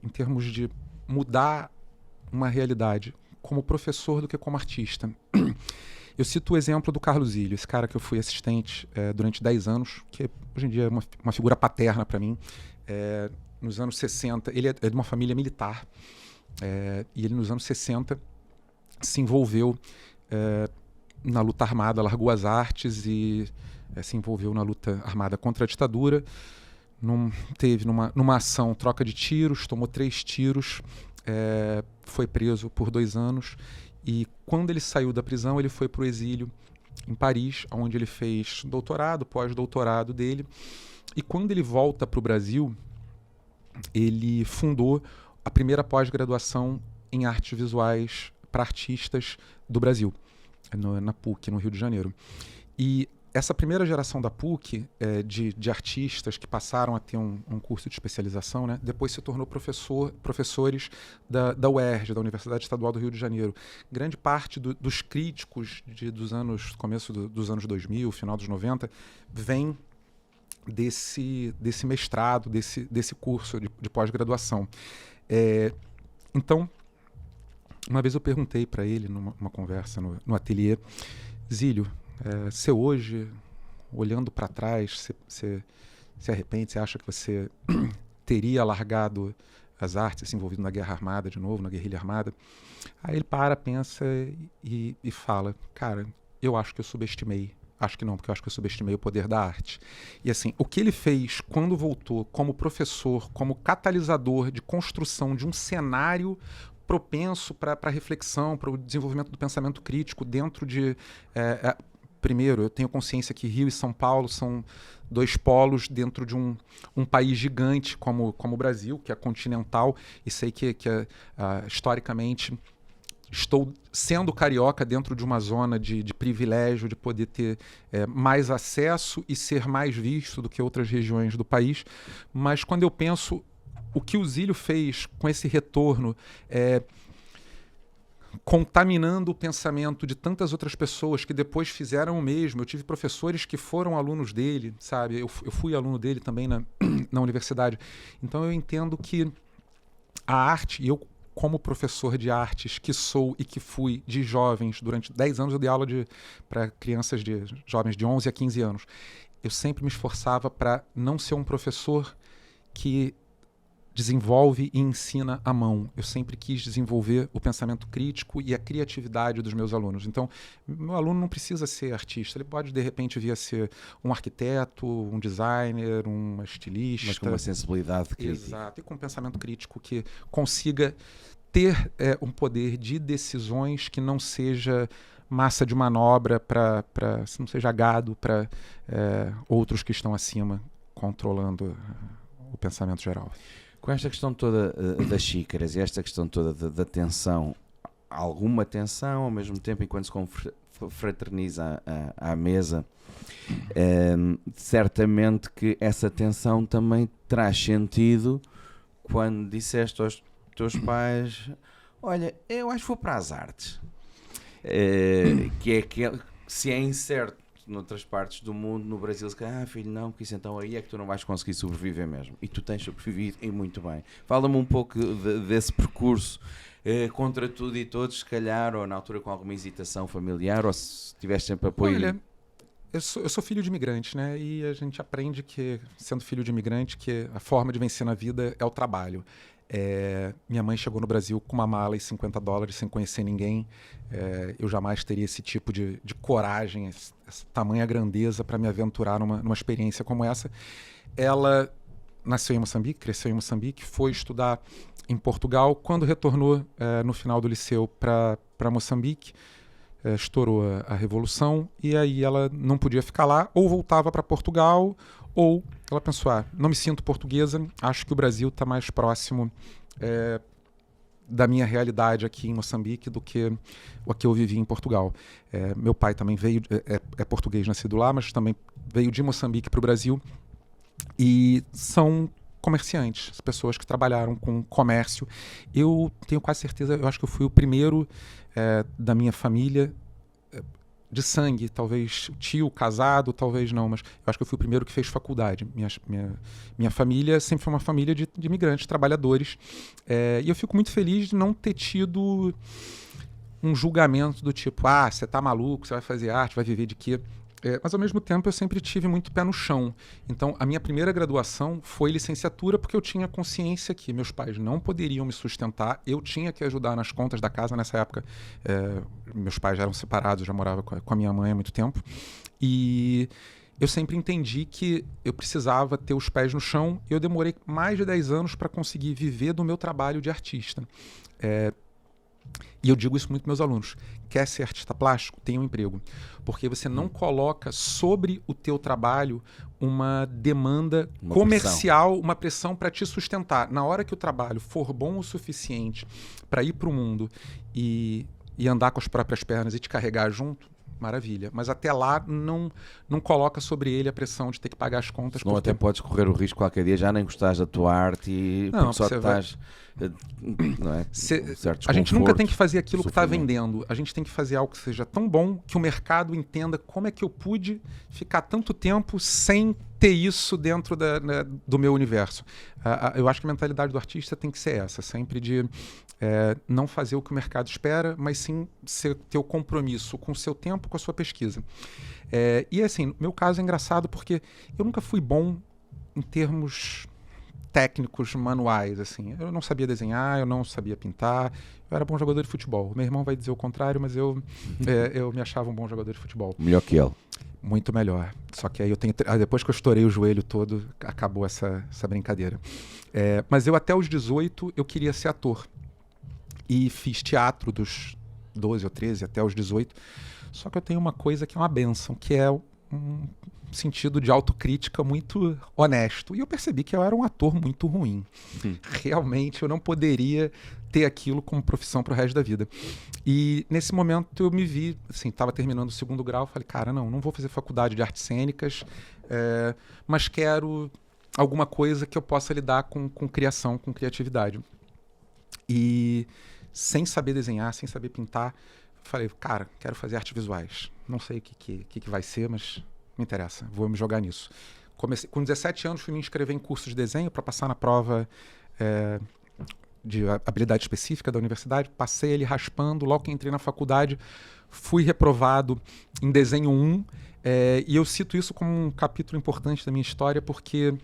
em termos de mudar uma realidade, como professor do que como artista. Eu cito o exemplo do Carlos Ilho, esse cara que eu fui assistente durante 10 anos, que hoje em dia é uma figura paterna para mim. Nos anos 60, ele é de uma família militar, e ele nos anos 60 se envolveu na luta armada, largou as artes e se envolveu na luta armada contra a ditadura. Teve numa ação troca de tiros, tomou 3 tiros, foi preso por 2 anos e quando ele saiu da prisão ele foi para o exílio em Paris, onde ele fez doutorado, pós-doutorado dele, e quando ele volta para o Brasil ele fundou a primeira pós-graduação em artes visuais para artistas do Brasil, na PUC, no Rio de Janeiro. E essa primeira geração da PUC, de artistas que passaram a ter um curso de especialização, né, depois se tornou professores da UERJ, da Universidade Estadual do Rio de Janeiro. Grande parte dos críticos começo dos anos 2000, final dos 90, vem desse mestrado, desse curso de pós-graduação. Então, uma vez eu perguntei para ele, numa conversa no ateliê, Zílio, você hoje, olhando para trás, você se arrepende? Você acha que você teria largado as artes, se envolvido na guerra armada de novo, na guerrilha armada? Aí ele pensa e fala, cara, eu acho que eu subestimei. Acho que não, porque eu acho que eu subestimei o poder da arte. E assim, o que ele fez quando voltou como professor, como catalisador de construção de um cenário propenso para reflexão, para o desenvolvimento do pensamento crítico dentro de... Primeiro, eu tenho consciência que Rio e São Paulo são 2 polos dentro de um país gigante como o Brasil, que é continental, e sei que historicamente estou sendo carioca dentro de uma zona de privilégio, de poder ter mais acesso e ser mais visto do que outras regiões do país. Mas quando eu penso o que o Zílio fez com esse retorno, contaminando o pensamento de tantas outras pessoas que depois fizeram o mesmo. Eu tive professores que foram alunos dele, sabe? Eu fui aluno dele também na universidade. Então eu entendo que a arte, e eu como professor de artes que sou e que fui de jovens, durante 10 anos eu dei aula para crianças jovens de 11 a 15 anos. Eu sempre me esforçava para não ser um professor que desenvolve e ensina à mão. Eu sempre quis desenvolver o pensamento crítico e a criatividade dos meus alunos. Então, meu aluno não precisa ser artista, ele pode, de repente, vir a ser um arquiteto, um designer, um estilista. Mas com uma sensibilidade crítica. Exato, e com um pensamento crítico que consiga ter um poder de decisões que não seja massa de manobra, não seja gado para outros que estão acima, controlando o pensamento geral. Com esta questão toda das xícaras e esta questão toda da tensão, alguma tensão ao mesmo tempo enquanto se confraterniza à mesa, certamente que essa tensão também traz sentido quando disseste aos teus pais: olha, eu acho que vou para as artes, que se é incerto noutras partes do mundo, no Brasil, se calhar, filho, não, que isso então aí é que tu não vais conseguir sobreviver mesmo. E tu tens sobrevivido e muito bem. Fala-me um pouco desse percurso, contra tudo e todos, se calhar, ou na altura com alguma hesitação familiar, ou se tiveste sempre apoio. Olha, eu sou filho de imigrante, né? E a gente aprende que, sendo filho de imigrante, que a forma de vencer na vida é o trabalho. Minha mãe chegou no Brasil com uma mala e $50 sem conhecer ninguém. Eu jamais teria esse tipo de coragem, essa tamanha grandeza para me aventurar numa experiência como essa. Ela nasceu em Moçambique, cresceu em Moçambique, foi estudar em Portugal. Quando retornou no final do liceu para Moçambique, estourou a Revolução e aí ela não podia ficar lá, ou voltava para Portugal, ou ela pensou: não me sinto portuguesa, acho que o Brasil está mais próximo da minha realidade aqui em Moçambique do que o que eu vivi em Portugal. Meu pai também veio, é português, nascido lá, mas também veio de Moçambique para o Brasil, e são comerciantes, pessoas que trabalharam com comércio. Eu tenho quase certeza, eu acho que eu fui o primeiro da minha família de sangue, talvez tio, casado, talvez não, mas eu acho que eu fui o primeiro que fez faculdade. Minha família sempre foi uma família de imigrantes, trabalhadores, e eu fico muito feliz de não ter tido um julgamento do tipo: você tá maluco, você vai fazer arte, vai viver de quê? Mas, ao mesmo tempo, eu sempre tive muito pé no chão. Então, a minha primeira graduação foi licenciatura, porque eu tinha consciência que meus pais não poderiam me sustentar, eu tinha que ajudar nas contas da casa. Nessa época, meus pais já eram separados, já morava com a minha mãe há muito tempo. E eu sempre entendi que eu precisava ter os pés no chão, e eu demorei mais de 10 anos para conseguir viver do meu trabalho de artista. E eu digo isso muito para meus alunos: quer ser artista plástico? Tenha um emprego. Porque você não coloca sobre o teu trabalho uma demanda comercial, uma pressão para te sustentar. Na hora que o trabalho for bom o suficiente para ir para o mundo e andar com as próprias pernas e te carregar junto, maravilha. Mas até lá não coloca sobre ele a pressão de ter que pagar as contas. Não, até podes correr o risco qualquer dia já nem gostares da tua arte e não, só estás... Não é? A gente nunca tem que fazer aquilo que está vendendo. A gente tem que fazer algo que seja tão bom que o mercado entenda como é que eu pude ficar tanto tempo sem ter isso dentro do meu universo. Eu acho que a mentalidade do artista tem que ser essa, sempre de não fazer o que o mercado espera, mas sim ter o compromisso com o seu tempo, com a sua pesquisa. E assim, meu caso é engraçado porque eu nunca fui bom em termos técnicos, manuais, assim. Eu não sabia desenhar, eu não sabia pintar, eu era bom jogador de futebol. Meu irmão vai dizer o contrário, mas eu me achava um bom jogador de futebol. Melhor que ele. Muito melhor. Só que aí depois que eu estourei o joelho todo, acabou essa brincadeira. Mas eu até os 18 eu queria ser ator. e fiz teatro dos 12 ou 13 até os 18. Só que eu tenho uma coisa que é uma bênção, que é um sentido de autocrítica muito honesto. E eu percebi que eu era um ator muito ruim. Realmente eu não poderia ter aquilo como profissão para o resto da vida. E nesse momento eu me vi, assim, estava terminando o 2º grau, falei, cara, não vou fazer faculdade de artes cênicas, mas quero alguma coisa que eu possa lidar com criação, com criatividade. E sem saber desenhar, sem saber pintar, falei, cara, quero fazer artes visuais. Não sei o que vai ser, mas me interessa, vou me jogar nisso. Com 17 anos fui me inscrever em curso de desenho para passar na prova de habilidade específica da universidade. Passei ele raspando, logo que entrei na faculdade fui reprovado em desenho 1, e eu cito isso como um capítulo importante da minha história porque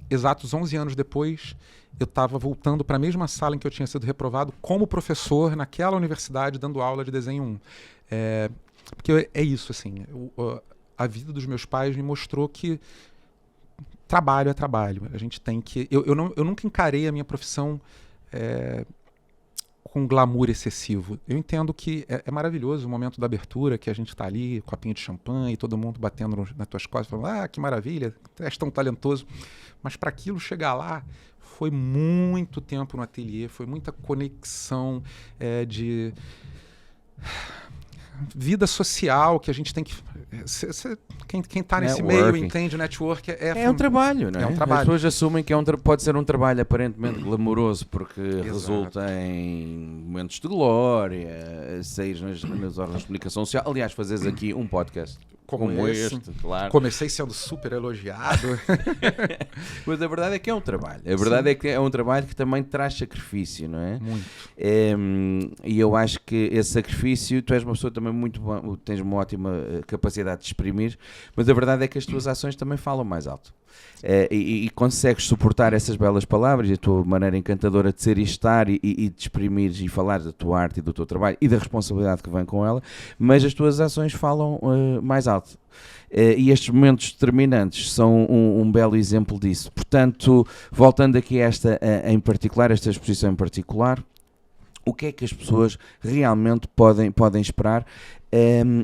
exatos 11 anos depois eu estava voltando para a mesma sala em que eu tinha sido reprovado como professor naquela universidade dando aula de desenho 1. Porque é isso, assim, a vida dos meus pais me mostrou que trabalho é trabalho. A gente tem que... Eu nunca encarei a minha profissão com glamour excessivo. Eu entendo que é maravilhoso o momento da abertura, que a gente está ali, copinho de champanhe, todo mundo batendo nas tuas costas, falando, que maravilha, tu és tão talentoso. Mas para aquilo chegar lá, foi muito tempo no ateliê, foi muita conexão de... vida social que a gente tem que... Quem está nesse meio entende, network é um trabalho, não é? É um trabalho. As pessoas assumem que pode ser um trabalho aparentemente glamouroso porque resulta em momentos de glória, sair nas órgãos de comunicação social. Aliás, fazes aqui um podcast como este, claro. Comecei sendo super elogiado. Mas a verdade é que é um trabalho. A verdade é que é um trabalho que também traz sacrifício, não é? Muito. E eu acho que esse sacrifício, tu és uma pessoa também muito boa, tens uma ótima capacidade de exprimir, mas a verdade é que as tuas ações também falam mais alto. E consegues suportar essas belas palavras e a tua maneira encantadora de ser e estar e de exprimir e falar da tua arte e do teu trabalho e da responsabilidade que vem com ela, mas as tuas ações falam mais alto. E estes momentos determinantes são um belo exemplo disso. Portanto, voltando aqui a esta em particular, esta exposição em particular, o que é que as pessoas realmente podem esperar?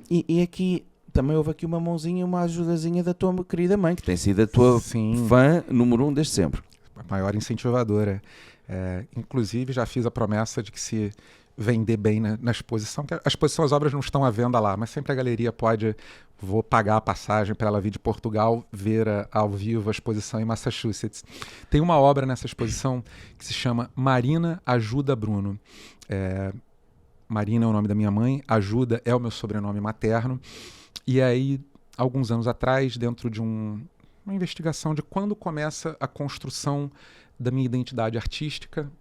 E aqui também houve aqui uma mãozinha, uma ajudazinha da tua querida mãe, que tem sido a tua fã número 1 desde sempre. A maior incentivadora. Inclusive, já fiz a promessa de que se vender bem na exposição, que a exposição, as obras não estão à venda lá, mas sempre a galeria vou pagar a passagem para ela vir de Portugal ver ao vivo a exposição em Massachusetts. Tem uma obra nessa exposição que se chama Marina Ajuda Bruno. Marina é o nome da minha mãe, Ajuda é o meu sobrenome materno. E aí, alguns anos atrás, dentro de uma investigação de quando começa a construção da minha identidade artística,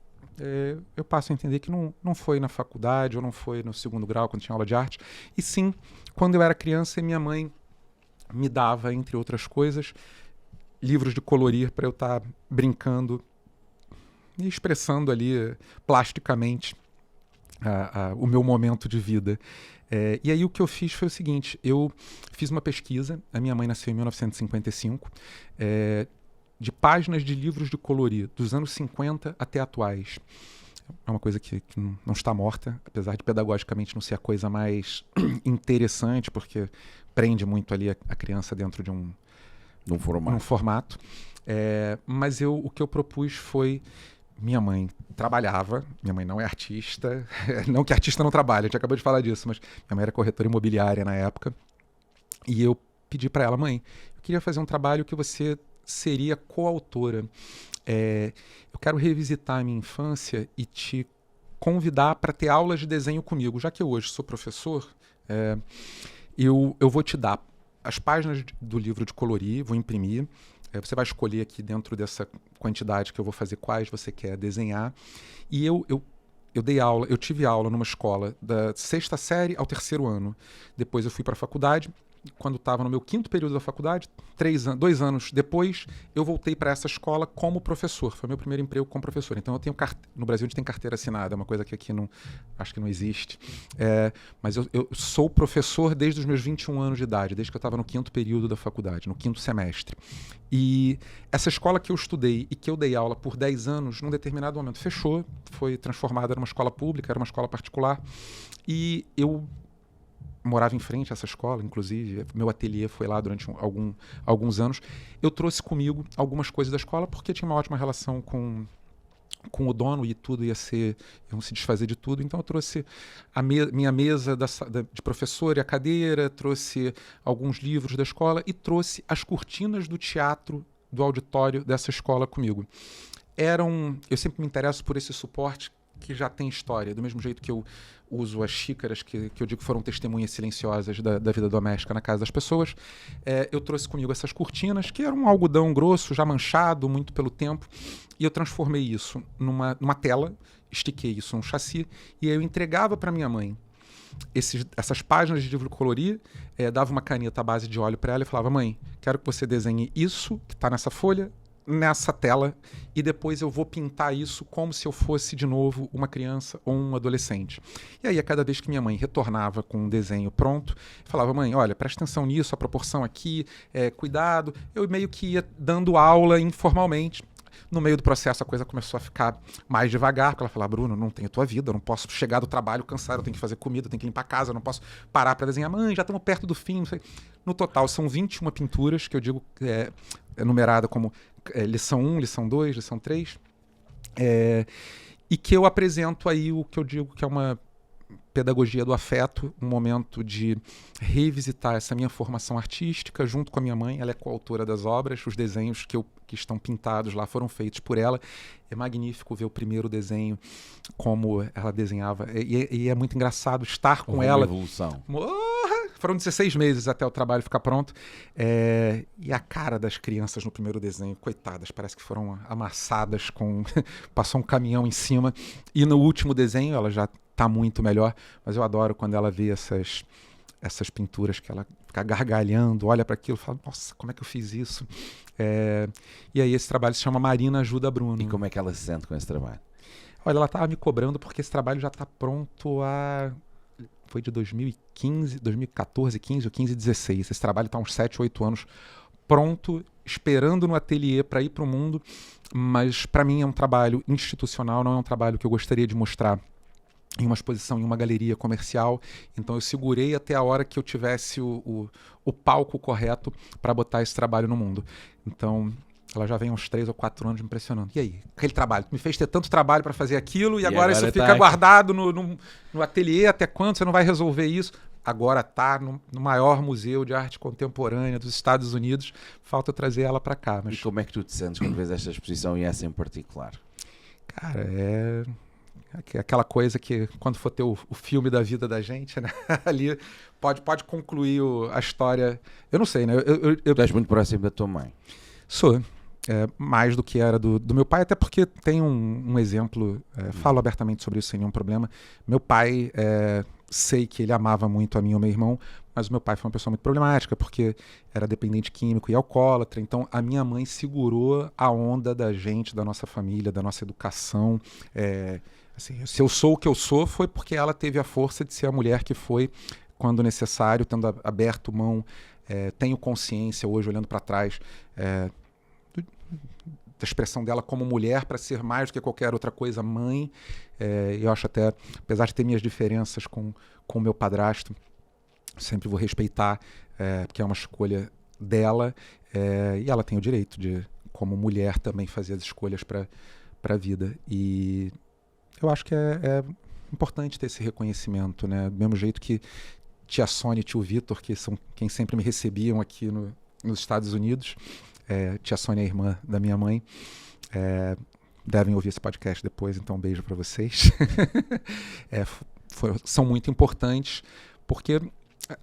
eu passo a entender que não foi na faculdade ou não foi no 2º grau, quando tinha aula de arte, e sim quando eu era criança e minha mãe me dava, entre outras coisas, livros de colorir para eu estar brincando e expressando ali plasticamente o meu momento de vida. E aí o que eu fiz foi o seguinte, eu fiz uma pesquisa, a minha mãe nasceu em 1955, de páginas de livros de colorir, dos anos 50 até atuais. É uma coisa que não está morta, apesar de pedagogicamente não ser a coisa mais interessante, porque prende muito ali a criança dentro de um formato. Mas o que eu propus foi... Minha mãe trabalhava, minha mãe não é artista, não que artista não trabalha, a gente acabou de falar disso, mas minha mãe era corretora imobiliária na época, e eu pedi para ela, mãe, eu queria fazer um trabalho que você seria coautora. Eu quero revisitar a minha infância e te convidar para ter aulas de desenho comigo, já que eu hoje sou professor, eu vou te dar as páginas do livro de colorir, vou imprimir. Você vai escolher aqui dentro dessa quantidade que eu vou fazer quais você quer desenhar. E eu dei aula, eu tive aula numa escola da 6ª série ao 3º ano. Depois eu fui para a faculdade quando estava no meu 5º período da faculdade, 2 anos depois, eu voltei para essa escola como professor. Foi meu primeiro emprego como professor. Então, eu tenho no Brasil a gente tem carteira assinada, é uma coisa que aqui não, acho que não existe. Mas eu sou professor desde os meus 21 anos de idade, desde que eu estava no 5º período da faculdade, no 5º semestre. E essa escola que eu estudei e que eu dei aula por 10 anos, num determinado momento fechou, foi transformada numa escola pública, era uma escola particular, e eu morava em frente a essa escola, inclusive, meu ateliê foi lá durante alguns anos. Eu trouxe comigo algumas coisas da escola porque tinha uma ótima relação com o dono e tudo iam se desfazer de tudo. Então eu trouxe minha mesa de professor e a cadeira, trouxe alguns livros da escola e trouxe as cortinas do teatro do auditório dessa escola comigo. Eu sempre me interesso por esse suporte que já tem história, do mesmo jeito que eu uso as xícaras que eu digo foram testemunhas silenciosas da vida doméstica na casa das pessoas. Eu trouxe comigo essas cortinas, que eram um algodão grosso, já manchado muito pelo tempo, e eu transformei isso numa tela, estiquei isso num chassi, e aí eu entregava para minha mãe essas páginas de livro colorir, dava uma caneta à base de óleo para ela e falava: mãe, quero que você desenhe isso que está nessa folha, nessa tela, e depois eu vou pintar isso como se eu fosse de novo uma criança ou um adolescente. E aí, a cada vez que minha mãe retornava com um desenho pronto, eu falava: mãe, olha, presta atenção nisso, a proporção aqui, cuidado. Eu meio que ia dando aula informalmente. No meio do processo a coisa começou a ficar mais devagar, porque ela falava: Bruno, não tenho tua vida, eu não posso chegar do trabalho cansado, eu tenho que fazer comida, eu tenho que limpar a casa, eu não posso parar para desenhar. Mãe, já estamos perto do fim, não sei. No total são 21 pinturas, que eu digo numerada como lição 1, lição 2, lição 3, e que eu apresento aí o que eu digo que é uma pedagogia do afeto, um momento de revisitar essa minha formação artística junto com a minha mãe. Ela é coautora das obras, os desenhos que estão pintados lá foram feitos por ela. É magnífico ver o primeiro desenho, como ela desenhava, e é muito engraçado estar com ela. Evolução. Foram 16 meses até o trabalho ficar pronto. E a cara das crianças no primeiro desenho, coitadas, parece que foram amassadas passou um caminhão em cima. E no último desenho, ela já está muito melhor, mas eu adoro quando ela vê essas pinturas, que ela fica gargalhando, olha para aquilo e fala: nossa, como é que eu fiz isso? E aí esse trabalho se chama Marina Ajuda Bruno. E como é que ela se sente com esse trabalho? Olha, ela estava me cobrando porque esse trabalho já está pronto foi de 2015, 2014, 15 ou 15, 16. Esse trabalho está há uns 7, 8 anos pronto, esperando no ateliê para ir para o mundo, mas para mim é um trabalho institucional, não é um trabalho que eu gostaria de mostrar em uma exposição, em uma galeria comercial. Então eu segurei até a hora que eu tivesse o palco correto para botar esse trabalho no mundo. Então ela já vem há uns 3 ou 4 anos me impressionando. E aí, aquele trabalho? Tu me fez ter tanto trabalho para fazer aquilo e agora isso fica guardado no ateliê. Até quando você não vai resolver isso? Agora está no maior museu de arte contemporânea dos Estados Unidos. Falta eu trazer ela para cá. Mas... E como é que tu te sentes quando vês esta exposição e essa em particular? Cara, aquela coisa que quando for ter o filme da vida da gente, né? Ali pode concluir a história. Eu não sei, né? Tu és muito próximo da tua mãe. Sou. Mais do que era do meu pai, até porque tem um exemplo, falo abertamente sobre isso sem nenhum problema. Meu pai, sei que ele amava muito a mim e o meu irmão, mas o meu pai foi uma pessoa muito problemática, porque era dependente químico e alcoólatra. Então a minha mãe segurou a onda da gente, da nossa família, da nossa educação. Assim, se eu sou o que eu sou, foi porque ela teve a força de ser a mulher que foi quando necessário, tendo aberto mão. Tenho consciência hoje, olhando para trás, da expressão dela como mulher, para ser mais do que qualquer outra coisa, mãe. Eu acho até, apesar de ter minhas diferenças com o meu padrasto, sempre vou respeitar, porque é uma escolha dela, e ela tem o direito de, como mulher, também fazer as escolhas para a vida. E eu acho que é importante ter esse reconhecimento, né? Do mesmo jeito que tia Sônia e tio Vitor, que são quem sempre me recebiam aqui nos Estados Unidos, tia Sônia é irmã da minha mãe, devem ouvir esse podcast depois, então um beijo para vocês. São muito importantes, porque,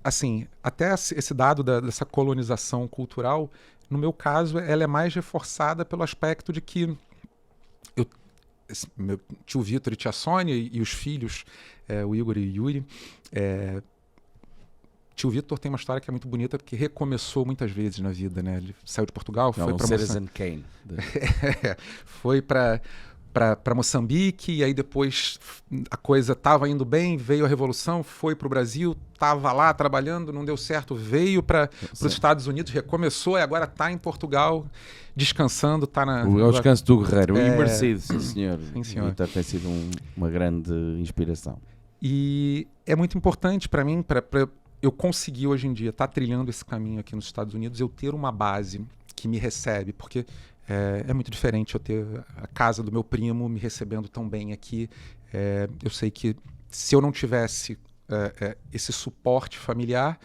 assim, até esse dado dessa colonização cultural, no meu caso, ela é mais reforçada pelo aspecto de que meu tio Vitor e tia Sônia e os filhos, o Igor e o Yuri, tio Vitor tem uma história que é muito bonita, porque recomeçou muitas vezes na vida, né? Ele saiu de Portugal, foi para Citizen Kane. foi para Moçambique, e aí depois a coisa estava indo bem, veio a Revolução, foi para o Brasil, estava lá trabalhando, não deu certo, veio para os Estados Unidos, recomeçou e agora está em Portugal, descansando, está na... O descanso do guerreiro, e merecido, sim senhor. Sim, senhor. Vitor tem sido uma grande inspiração. E é muito importante para mim, para eu conseguir hoje em dia estar trilhando esse caminho aqui nos Estados Unidos, eu ter uma base que me recebe, porque é muito diferente eu ter a casa do meu primo me recebendo tão bem aqui. Eu sei que se eu não tivesse esse suporte familiar,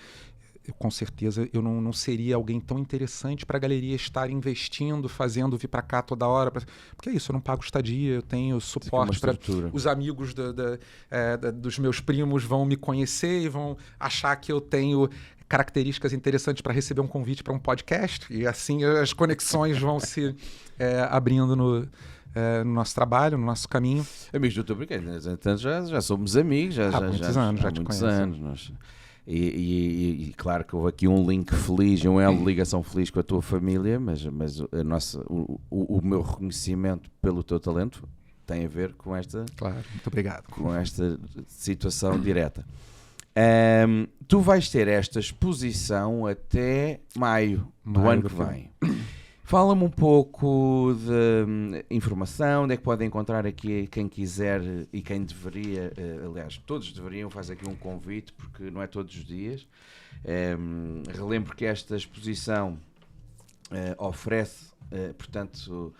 com certeza eu não seria alguém tão interessante para a galeria estar investindo, fazendo, vir para cá toda hora. Porque é isso, eu não pago estadia, eu tenho suporte para os amigos dos meus primos vão me conhecer e vão achar que eu tenho características interessantes para receber um convite para um podcast, e assim as conexões vão se abrindo no nosso trabalho, no nosso caminho. Amigos do YouTube, então já somos amigos, há muitos anos, já te conheço. E claro que houve aqui um link feliz, um elo de ligação feliz com a tua família, mas o meu reconhecimento pelo teu talento tem a ver com esta... Claro, muito obrigado. Com esta situação direta. Tu vais ter esta exposição até maio do ano que vem. Fala-me um pouco de informação, onde é que pode encontrar aqui quem quiser e quem deveria, aliás, todos deveriam fazer aqui um convite, porque não é todos os dias. Relembro que esta exposição oferece, portanto,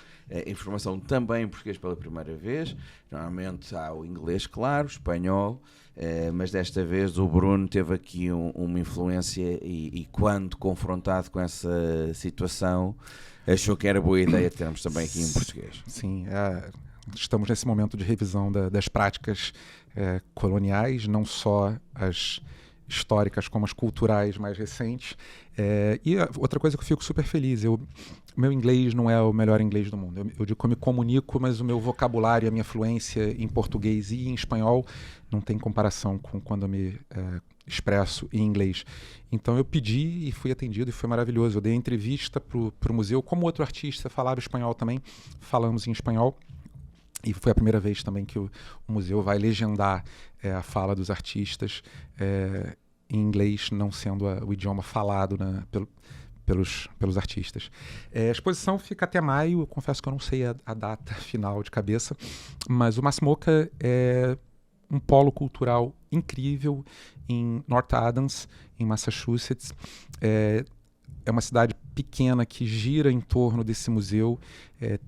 informação também em português pela primeira vez. Normalmente há o inglês, claro, o espanhol, mas desta vez o Bruno teve aqui uma influência e quando confrontado com essa situação, achou que era boa ideia termos também aqui em português. Sim, estamos nesse momento de revisão das práticas coloniais, não só as históricas como as culturais mais recentes. E outra coisa que eu fico super feliz, meu inglês não é o melhor inglês do mundo. Eu digo que eu me comunico, mas o meu vocabulário, a minha fluência em português e em espanhol não tem comparação com quando eu me expresso em inglês. Então eu pedi e fui atendido e foi maravilhoso. Eu dei entrevista para o museu, como outro artista falava espanhol também, falamos em espanhol. E foi a primeira vez também que o museu vai legendar a fala dos artistas em inglês, não sendo o idioma falado pelos artistas. A exposição fica até maio, eu confesso que eu não sei a data final de cabeça, mas o Massamoka é um polo cultural incrível em North Adams, em Massachusetts. É uma cidade pequena que gira em torno desse museu.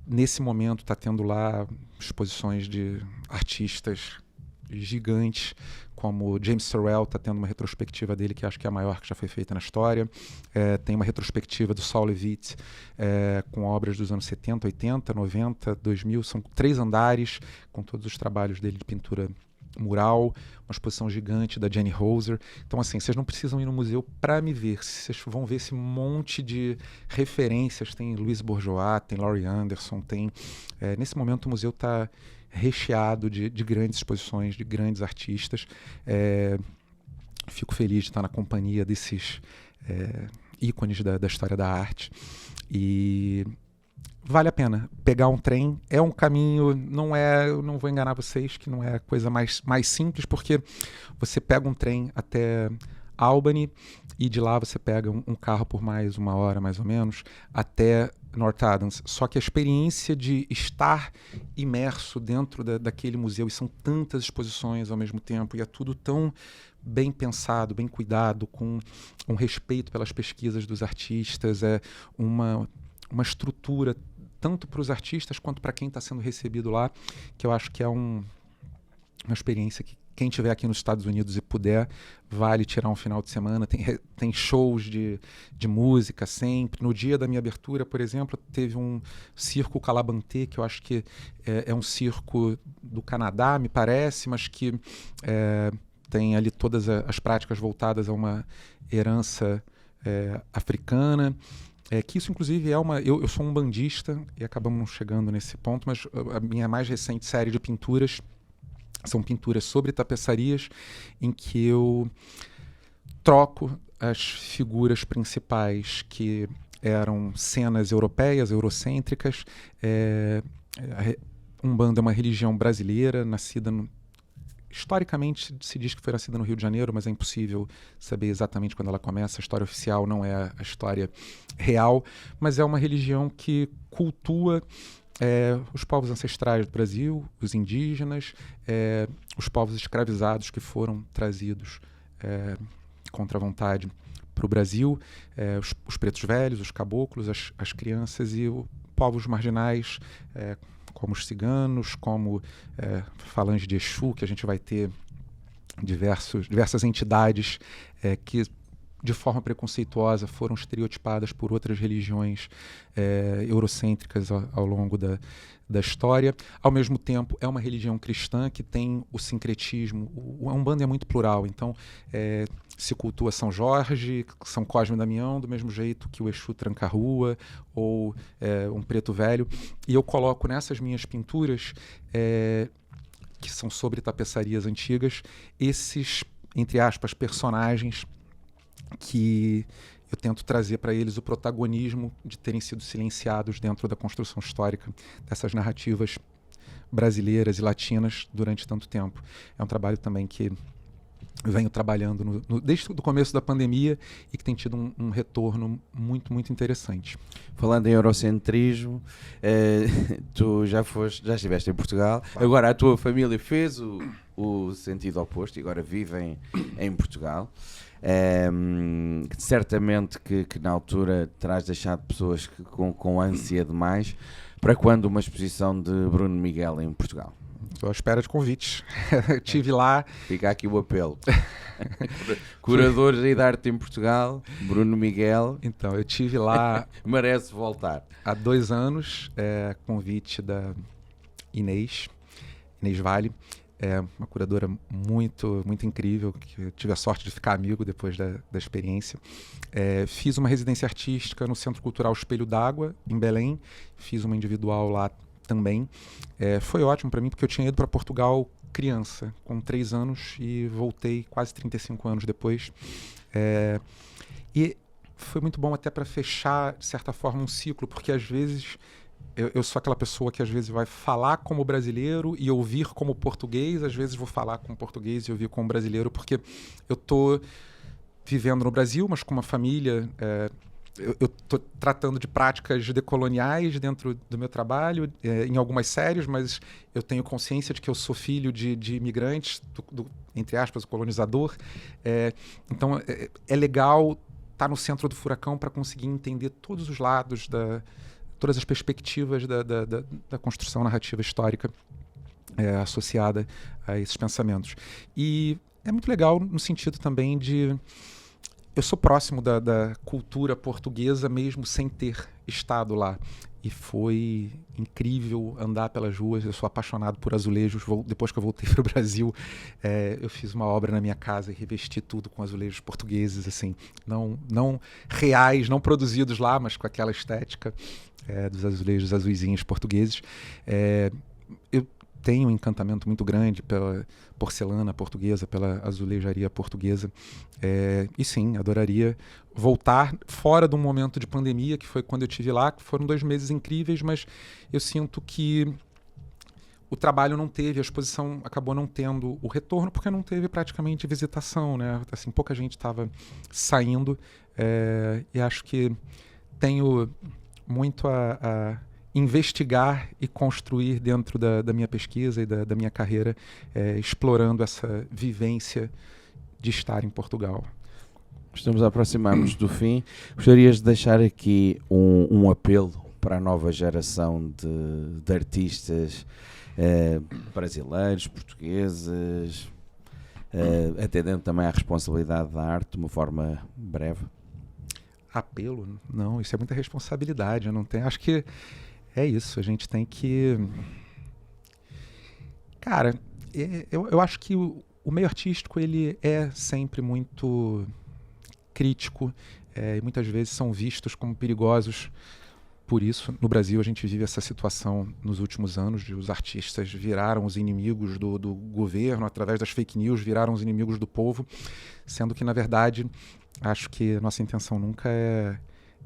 Nesse momento está tendo lá exposições de artistas gigantes, como James Sorrell está tendo uma retrospectiva dele, que acho que é a maior que já foi feita na história. Tem uma retrospectiva do Saul Levitt com obras dos anos 70, 80, 90, 2000. São 3 andares com todos os trabalhos dele de pintura mural, uma exposição gigante da Jenny Holzer. Então, assim, vocês não precisam ir no museu para me ver. Vocês vão ver esse monte de referências. Tem Louise Bourgeois, tem Laurie Anderson, tem... nesse momento o museu está recheado de grandes exposições, de grandes artistas. Fico feliz de estar na companhia desses ícones da história da arte. E... vale a pena. Pegar um trem é um caminho, eu não vou enganar vocês, que não é a coisa mais simples, porque você pega um trem até Albany e de lá você pega um carro por mais 1 hora, mais ou menos, até North Adams. Só que a experiência de estar imerso dentro daquele museu, e são tantas exposições ao mesmo tempo, e é tudo tão bem pensado, bem cuidado, com um respeito pelas pesquisas dos artistas, uma estrutura tanto para os artistas quanto para quem está sendo recebido lá, que eu acho que é uma experiência que quem estiver aqui nos Estados Unidos e puder, vale tirar um final de semana. Tem shows de música sempre. No dia da minha abertura, por exemplo, teve um circo Calabantê, que eu acho que é um circo do Canadá, me parece, mas que tem ali todas as práticas voltadas a uma herança africana. Que isso, inclusive, eu sou um bandista, e acabamos não chegando nesse ponto, mas a minha mais recente série de pinturas são pinturas sobre tapeçarias, em que eu troco as figuras principais que eram cenas europeias, eurocêntricas. Umbanda é uma religião brasileira, nascida historicamente se diz que foi nascida no Rio de Janeiro, mas é impossível saber exatamente quando ela começa. A história oficial não é a história real, mas é uma religião que cultua os povos ancestrais do Brasil, os indígenas, os povos escravizados que foram trazidos contra a vontade para o Brasil, os pretos velhos, os caboclos, as crianças e os povos marginais, como os ciganos, como falange de Exu, que a gente vai ter diversas entidades que de forma preconceituosa foram estereotipadas por outras religiões eurocêntricas ao longo da história. Ao mesmo tempo, é uma religião cristã que tem o sincretismo. A Umbanda é muito plural, então se cultua São Jorge, São Cosme e Damião, do mesmo jeito que o Exu Tranca-Rua ou um preto velho. E eu coloco nessas minhas pinturas, que são sobre tapeçarias antigas, esses, entre aspas, personagens que eu tento trazer para eles o protagonismo de terem sido silenciados dentro da construção histórica dessas narrativas brasileiras e latinas durante tanto tempo. É um trabalho também que venho trabalhando desde o começo da pandemia e que tem tido um retorno muito, muito interessante. Falando em eurocentrismo, tu já estiveste em Portugal, agora a tua família fez o sentido oposto e agora vivem em Portugal. Certamente que na altura terás deixado pessoas com ânsia demais. Para quando uma exposição de Bruno Miguel em Portugal? Estou à espera de convites. Estive lá. Fica aqui o apelo. Curadores da arte em Portugal, Bruno Miguel. Então, eu estive lá. Merece voltar. Há 2 anos, convite da Inês Vale. É uma curadora muito, muito incrível, que eu tive a sorte de ficar amigo depois da experiência. Fiz uma residência artística no Centro Cultural Espelho d'Água, em Belém. Fiz uma individual lá também. Foi ótimo para mim, porque eu tinha ido para Portugal criança, com 3 anos, e voltei quase 35 anos depois. E foi muito bom até para fechar, de certa forma, um ciclo, porque às vezes eu sou aquela pessoa que às vezes vai falar como brasileiro e ouvir como português, às vezes vou falar como português e ouvir como brasileiro, porque eu estou vivendo no Brasil, mas com uma família. Eu estou tratando de práticas decoloniais dentro do meu trabalho, em algumas séries, mas eu tenho consciência de que eu sou filho de imigrantes, entre aspas, o colonizador. Então, é legal estar no centro do furacão para conseguir entender todos os lados, todas as perspectivas da construção narrativa histórica associada a esses pensamentos. E é muito legal no sentido também de... Eu sou próximo da cultura portuguesa mesmo sem ter estado lá. E foi incrível andar pelas ruas. Eu sou apaixonado por azulejos. Depois que eu voltei para o Brasil, eu fiz uma obra na minha casa e revesti tudo com azulejos portugueses, assim, não reais, não produzidos lá, mas com aquela estética dos azulejos azuizinhos portugueses. Eu tenho um encantamento muito grande pela porcelana portuguesa, pela azulejaria portuguesa. E sim, adoraria voltar fora de um momento de pandemia, que foi quando eu estive lá, que foram 2 meses incríveis, mas eu sinto que o trabalho não teve, a exposição acabou não tendo o retorno, porque não teve praticamente visitação, né? Assim, pouca gente estava saindo, e acho que tenho muito a investigar e construir dentro da minha pesquisa e da minha carreira, explorando essa vivência de estar em Portugal. Estamos a aproximar-nos do fim. Gostarias de deixar aqui um apelo para a nova geração de artistas brasileiros, portugueses, atendendo também à responsabilidade da arte de uma forma breve? Apelo? Não, isso é muita responsabilidade. Eu não tenho. Acho que é isso. A gente tem que... Cara, eu acho que o meio artístico ele é sempre muito crítico, e muitas vezes são vistos como perigosos por isso, no Brasil, a gente vive essa situação nos últimos anos, de os artistas viraram os inimigos do governo, através das fake news, viraram os inimigos do povo, sendo que, na verdade, acho que a nossa intenção nunca é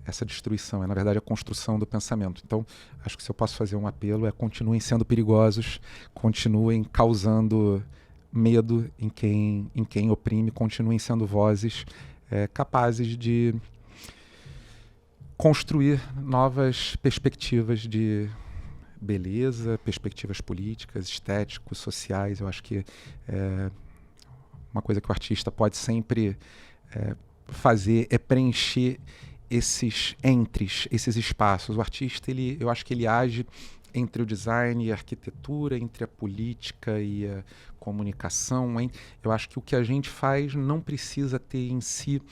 essa destruição, é, na verdade, a construção do pensamento. Então, acho que se eu posso fazer um apelo, continuem sendo perigosos, continuem causando medo em quem oprime, continuem sendo vozes capazes de construir novas perspectivas de beleza, perspectivas políticas, estéticos, sociais. Eu acho que uma coisa que o artista pode sempre fazer é preencher esses espaços. O artista, eu acho que ele age entre o design e a arquitetura, entre a política e a comunicação. Eu acho que o que a gente faz não precisa ter em si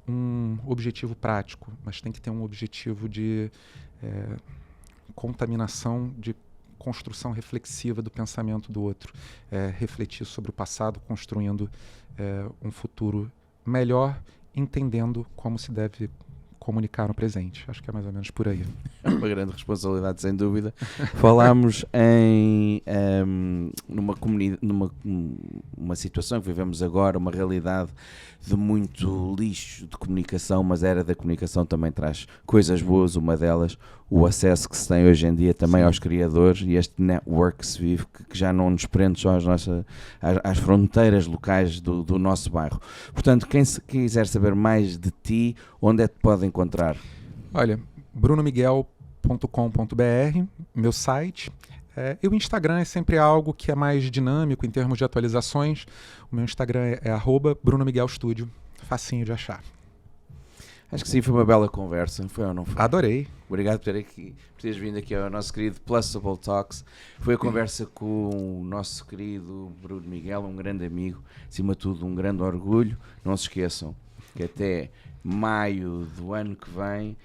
um objetivo prático, mas tem que ter um objetivo de contaminação, de construção reflexiva do pensamento do outro, refletir sobre o passado, construindo um futuro melhor, entendendo como se deve comunicar no presente. Acho que é mais ou menos por aí. É uma grande responsabilidade, sem dúvida. Falámos numa situação que vivemos agora, uma realidade de muito lixo de comunicação, mas a era da comunicação também traz coisas boas, uma delas o acesso que se tem hoje em dia também aos criadores e este network que se vive, que já não nos prende só às fronteiras locais do nosso bairro. Portanto, quem quiser saber mais de ti, onde é que te pode encontrar? Olha, brunomiguel.com.br, meu site. E o Instagram é sempre algo que é mais dinâmico em termos de atualizações. O meu Instagram é @brunomiguelstudio, facinho de achar. Acho que sim, foi uma bela conversa, foi ou não foi? Adorei. Obrigado por teres vindo aqui ao nosso querido Plussable Talks. Foi a conversa com o nosso querido Bruno Miguel, um grande amigo, acima de tudo um grande orgulho. Não se esqueçam que até maio do ano que vem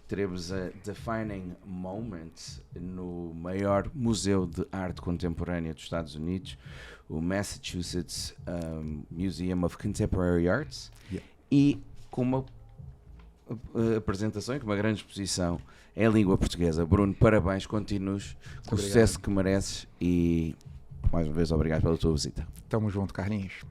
teremos a Defining Moment no maior museu de arte contemporânea dos Estados Unidos, o Massachusetts Museum of Contemporary Arts, e com uma apresentação, com uma grande exposição em língua portuguesa. Bruno, parabéns, continues com o sucesso que mereces e mais uma vez obrigado pela tua visita. Tamo junto, Carlinhos.